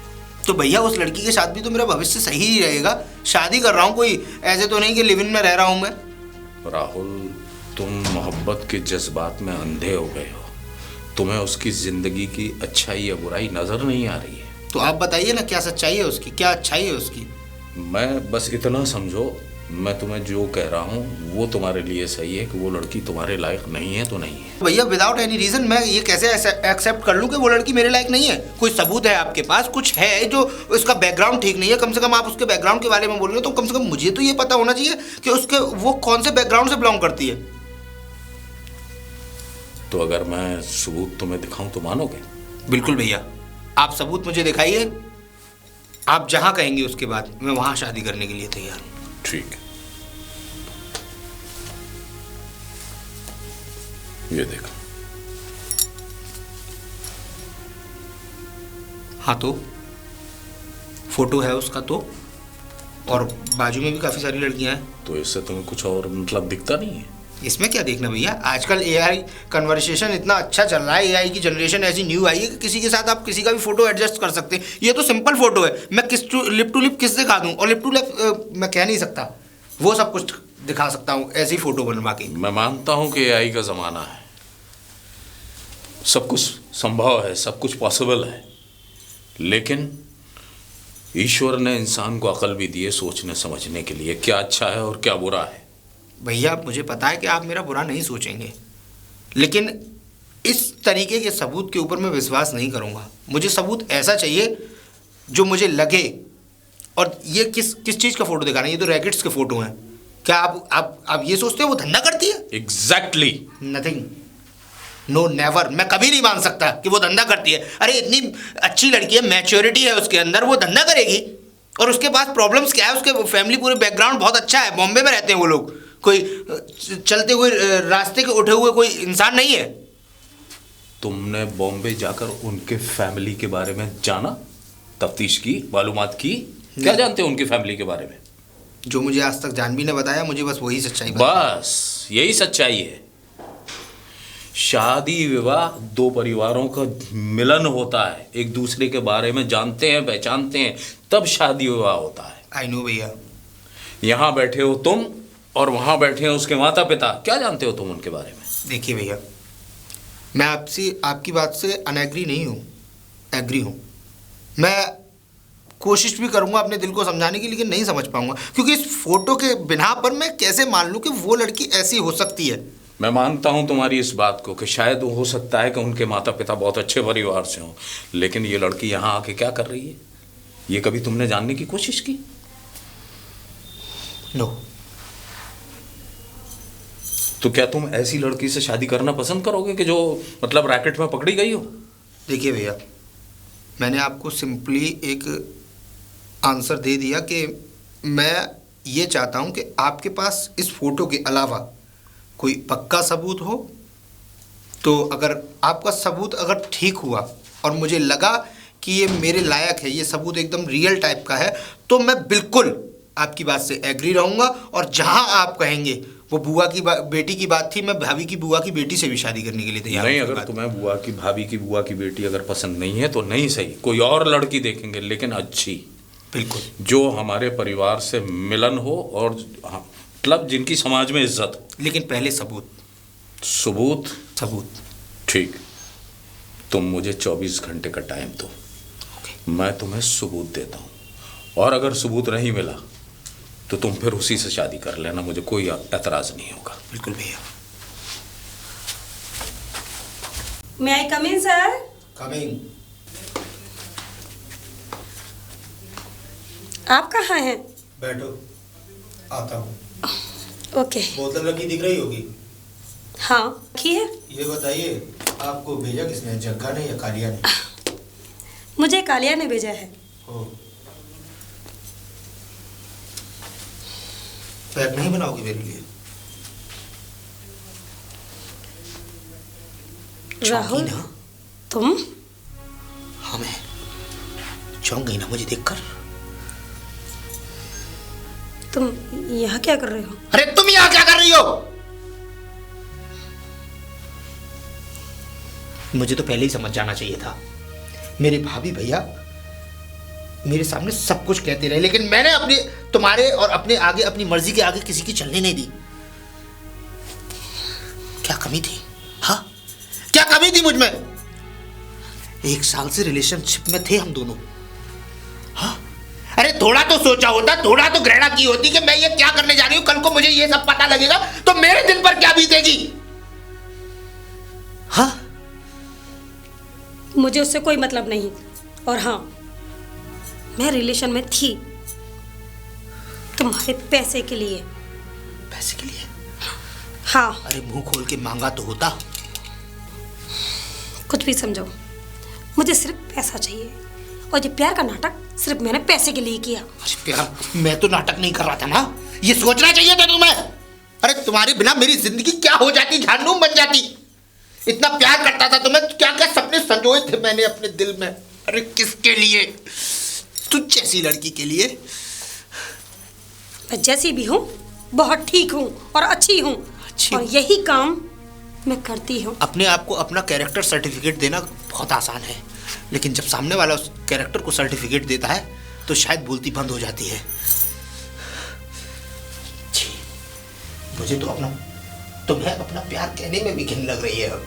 तो भैया उस लड़की के साथ भी तो मेरा भविष्य सही ही रहेगा। शादी कर रहा हूँ, कोई ऐसे तो नहीं कि लिव इन में रह रहा हूँ मैं। राहुल, तुम मोहब्बत के जज्बात में अंधे हो गए हो। तुम्हें उसकी जिंदगी की अच्छाई या बुराई नजर नहीं आ रही है। तो आप बताइए ना, क्या सच्चाई है उसकी, क्या अच्छाई है उसकी? मैं बस इतना समझो, मैं तुम्हें जो कह रहा हूँ वो तुम्हारे लिए सही है कि वो लड़की तुम्हारे लायक नहीं है तो नहीं है। भैया विदाउट एनी रीजन मैं ये कैसे एक्सेप्ट कर लूँ कि वो लड़की मेरे लायक नहीं है? कोई सबूत है आपके पास? कुछ है जो उसका बैकग्राउंड ठीक नहीं है? कम से कम आप उसके बैकग्राउंड के बारे में बोल रहे हो तो कम से कम मुझे तो ये पता होना चाहिए कि उसके वो कौन से बैकग्राउंड से बिलोंग करती है। तो अगर मैं सबूत तुम्हें दिखाऊं तो मानोगे? बिल्कुल भैया, आप सबूत मुझे दिखाइए। आप जहाँ कहेंगे उसके बाद मैं वहाँ शादी करने के लिए तैयार हूँ। ठीक है, ये देखो। हाँ तो फोटो है उसका तो, और बाजू में भी काफी सारी लड़कियां हैं। तो इससे तुम्हें कुछ और मतलब दिखता नहीं है? इसमें क्या देखना भैया, आजकल एआई कन्वर्सेशन इतना अच्छा चल रहा है, एआई की जनरेशन ऐसी न्यू आई है कि किसी के साथ आप किसी का भी फोटो एडजस्ट कर सकते हैं। ये तो सिंपल फोटो है, मैं लिप टू लिप किससे दिखा दूं, और लिप टू लिप मैं कह नहीं सकता, वो सब कुछ दिखा सकता हूँ ऐसी फोटो बनवा के। मैं मानता हूं कि एआई का जमाना है, सब कुछ संभव है, सब कुछ पॉसिबल है, लेकिन ईश्वर ने इंसान को अकल भी दी है सोचने समझने के लिए, क्या अच्छा है और क्या बुरा है। भैया मुझे पता है कि आप मेरा बुरा नहीं सोचेंगे, लेकिन इस तरीके के सबूत के ऊपर मैं विश्वास नहीं करूंगा। मुझे सबूत ऐसा चाहिए जो मुझे लगे। और ये किस चीज़ का फोटो दिखा रहे हैं? ये तो रैकेट्स के फोटो हैं। क्या आप ये सोचते हो वो धंधा करती है? एग्जैक्टली। नथिंग, नो नेवर, मैं कभी नहीं मान सकता कि वो धंधा करती है। अरे इतनी अच्छी लड़की है, मैच्योरिटी है उसके अंदर, वो धंधा करेगी? और उसके पास प्रॉब्लम्स क्या है? उसके फैमिली पूरे बैकग्राउंड बहुत अच्छा है, बॉम्बे में रहते हैं वो लोग, कोई चलते हुए रास्ते के उठे हुए कोई इंसान नहीं है। तुमने बॉम्बे जाकर उनके फैमिली के बारे में जाना, तफ्तीश की, मालूमात की? क्या जानते हो उनकी फैमिली के बारे में? जो मुझे आज तक जानवी ने बताया, मुझे बस वही सच्चाई बताई। बस यही सच्चाई है। शादी विवाह दो परिवारों का मिलन होता है, एक दूसरे के बारे में जानते हैं, पहचानते हैं, तब शादी विवाह होता है। आई नो भैया। यहाँ बैठे हो तुम और वहां बैठे हैं उसके माता पिता, क्या जानते हो तुम उनके बारे में? देखिए भैया, मैं आपकी बात से अनएग्री नहीं हूँ, एग्री हूँ। मैं कोशिश भी करूँगा अपने दिल को समझाने की, लेकिन नहीं समझ पाऊंगा, क्योंकि इस फोटो के बिना पर मैं कैसे मान लूँ कि वो लड़की ऐसी हो सकती है। मैं मानता हूं तुम्हारी इस बात को कि शायद हो सकता है कि उनके माता पिता बहुत अच्छे परिवार से हों, लेकिन ये लड़की यहाँ आके क्या कर रही है, ये कभी तुमने जानने की कोशिश की? नो। तो क्या तुम ऐसी लड़की से शादी करना पसंद करोगे कि जो मतलब रैकेट में पकड़ी गई हो? देखिए भैया, मैंने आपको सिंपली एक आंसर दे दिया कि मैं ये चाहता हूँ कि आपके पास इस फोटो के अलावा कोई पक्का सबूत हो। तो अगर आपका सबूत अगर ठीक हुआ और मुझे लगा कि ये मेरे लायक है, ये सबूत एकदम रियल टाइप का है, तो मैं बिल्कुल आपकी बात से एग्री रहूँगा। और जहाँ आप कहेंगे, वो बुआ की बेटी की बात थी, मैं भाभी की बुआ की बेटी से भी शादी करने के लिए तैयार हूँ। नहीं, अगर तुम्हें बुआ की भाभी की बुआ की बेटी अगर पसंद नहीं है तो नहीं सही, कोई और लड़की देखेंगे, लेकिन अच्छी, बिल्कुल, जो हमारे परिवार से मिलन हो और मतलब जिनकी समाज में इज्जत हो। लेकिन पहले सबूत। सबूत? ठीक, तुम मुझे 24 घंटे का टाइम दो, मैं तुम्हें सबूत देता हूँ, और अगर सबूत नहीं मिला तो तुम फिर उसी से शादी कर लेना, मुझे कोई एतराज नहीं होगा। बिल्कुल भैया। मैं आई कम इन सर? कमिंग। आप कहाँ हैं? बैठो, आता हूँ। ओके। बोतल रखी दिख रही होगी। हाँ की है। ये बताइए, आपको भेजा किसने, जग्गा ने या कालिया ने? मुझे कालिया ने भेजा है। ओ, पैक नहीं बनाओगे मेरे लिए? राहुल, ना? तुम? हाँ, मैं चौंक गई ना मुझे देखकर? तुम यहाँ क्या कर रहे हो? अरे तुम यहाँ क्या कर रही हो? मुझे तो पहले ही समझ जाना चाहिए था। मेरे भाभी भैया मेरे सामने सब कुछ कहते रहे, लेकिन मैंने अपने तुम्हारे और अपने आगे अपनी मर्जी के आगे किसी की चलने नहीं दी। कमी थी? हाँ, क्या कमी थी मुझ में? 1 साल से रिलेशनशिप में थे हम दोनों। हाँ, अरे थोड़ा तो सोचा होता, थोड़ा तो घृणा की होती कि मैं ये क्या करने जा रही हूं, कल को मुझे ये सब पता लगेगा तो मेरे दिल पर क्या बीतेगी। हाँ, मुझे उससे कोई मतलब नहीं। और हाँ, मैं रिलेशन में थी तुम्हारे पैसे के लिए। पैसे के लिए? हाँ। अरे मुंह खोल के मांगा तो होता। कुछ भी समझो, मुझे सिर्फ पैसा चाहिए। और ये प्यार का नाटक सिर्फ मैंने पैसे के लिए किया। अरे प्यार, मैं तो नाटक नहीं कर रहा था ना, ये सोचना चाहिए था तुम्हें। अरे तुम्हारे बिना मेरी जिंदगी क्या हो जाती, जहन्नुम बन जाती। इतना प्यार करता था तुम्हें, क्या क्या सपने संजोए थे मैंने अपने दिल में। अरे किसके लिए? तुझ जैसी लड़की के लिए। मैं जैसी भी हूँ बहुत ठीक हूँ और अच्छी हूँ। अच्छी और यही काम मैं करती हूँ। अपने आप को अपना कैरेक्टर सर्टिफिकेट देना बहुत आसान है, लेकिन जब सामने वाला उस कैरेक्टर को सर्टिफिकेट देता है तो शायद बोलती बंद हो जाती है। छी, मुझे तो तुम्हें अपना प्यार कहने में भी घिन लग रही है अब।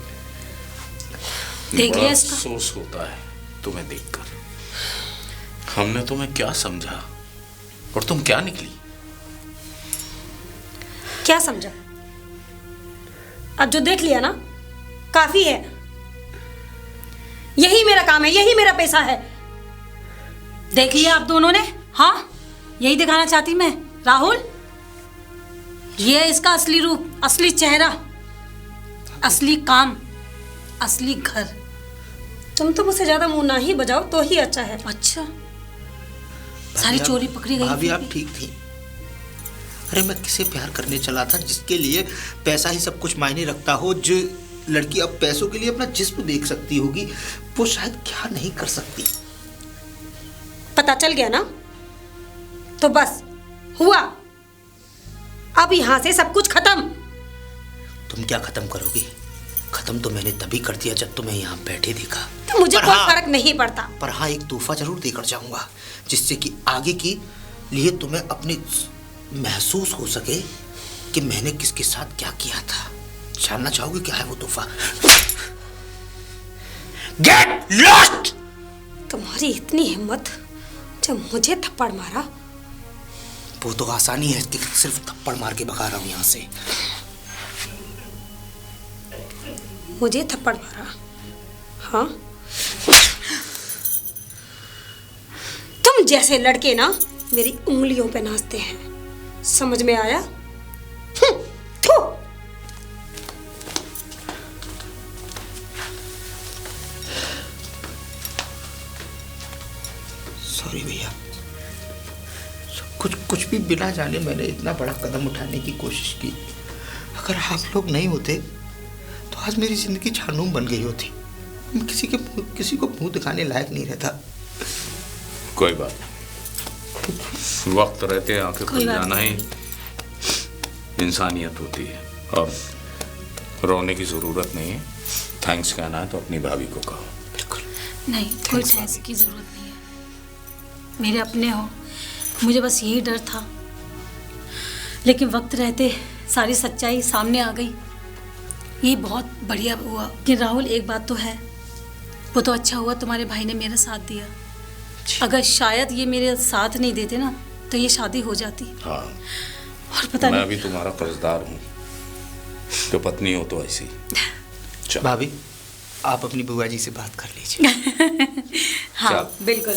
देख लिया इसका? अफसोस होता है तुम्हें देखकर। हमने तुम्हें क्या समझा और तुम क्या निकली। क्या समझा? अब जो देख लिया ना, काफी है। यही मेरा काम है, यही मेरा पैसा है। देख लिया आप दोनों ने? हाँ, यही दिखाना चाहती मैं। राहुल, ये है इसका असली रूप, असली चेहरा, असली काम, असली घर। तुम तो मुझसे ज्यादा मुंह ना ही बजाओ तो ही अच्छा है। अच्छा, सारी चोरी पकड़ी गई। भाभी आप ठीक थी। अरे मैं किसे प्यार करने चला था जिसके लिए पैसा ही सब कुछ मायने रखता हो। जो लड़की अब पैसों के लिए अपना जिस्म देख सकती होगी, वो शायद क्या नहीं कर सकती। पता चल गया ना? तो बस हुआ, अब यहां से सब कुछ खत्म। तुम क्या खत्म करोगी? खत्म तो मैंने तभी कर दिया जब तुम्हें यहाँ बैठे देखा। तो मुझे पर कोई हाँ, फर्क नहीं पड़ता। पर हाँ, एक तोहफा जरूर देकर जाऊंगा, जिससे कि आगे की लिए तुम्हें अपने महसूस हो सके कि मैंने किसके साथ क्या किया था। जानना चाहोगे क्या है वो तोहफा? Get lost! तुम्हारी इतनी हिम्मत, जब मुझे थप्पड़ मारा। वो तो आसानी है कि सिर्फ थप्पड़ मार के भगा रहा हूं यहां से। मुझे थप्पड़ मारा? हाँ, तुम जैसे लड़के ना मेरी उंगलियों पे नाचते हैं, समझ में आया? थू। सॉरी भैया, कुछ भी बिना जाने मैंने इतना बड़ा कदम उठाने की कोशिश की। अगर आप लोग नहीं होते तो आज मेरी जिंदगी जहन्नुम बन गई होती। मैं किसी को मुंह दिखाने लायक नहीं रहता। कोई बात नहीं, वक्त रहते आंखें खुल जाना ही इंसानियत होती है। और रोने की जरूरत नहीं है। थैंक्स कहना है तो अपनी भाभी को कहो। बिल्कुल नहीं, कोई थैंक्स की जरूरत नहीं है। मेरे अपने हो, मुझे बस यही डर था, लेकिन वक्त रहते सारी सच्चाई सामने आ गई। ये बहुत बढ़िया हुआ। कि राहुल, एक बात तो है, वो तो अच्छा हुआ तुम्हारे भाई ने मेरा साथ दिया। अगर शायद ये मेरे साथ नहीं देते ना तो ये शादी हो जाती। हाँ, और पता मैं नहीं। भी तुम्हारा कर्जदार हूँ, तो पत्नी हो तो ऐसी। चल। भाभी, आप अपनी बुआ जी से बात कर लीजिए। हाँ, चल। बिल्कुल।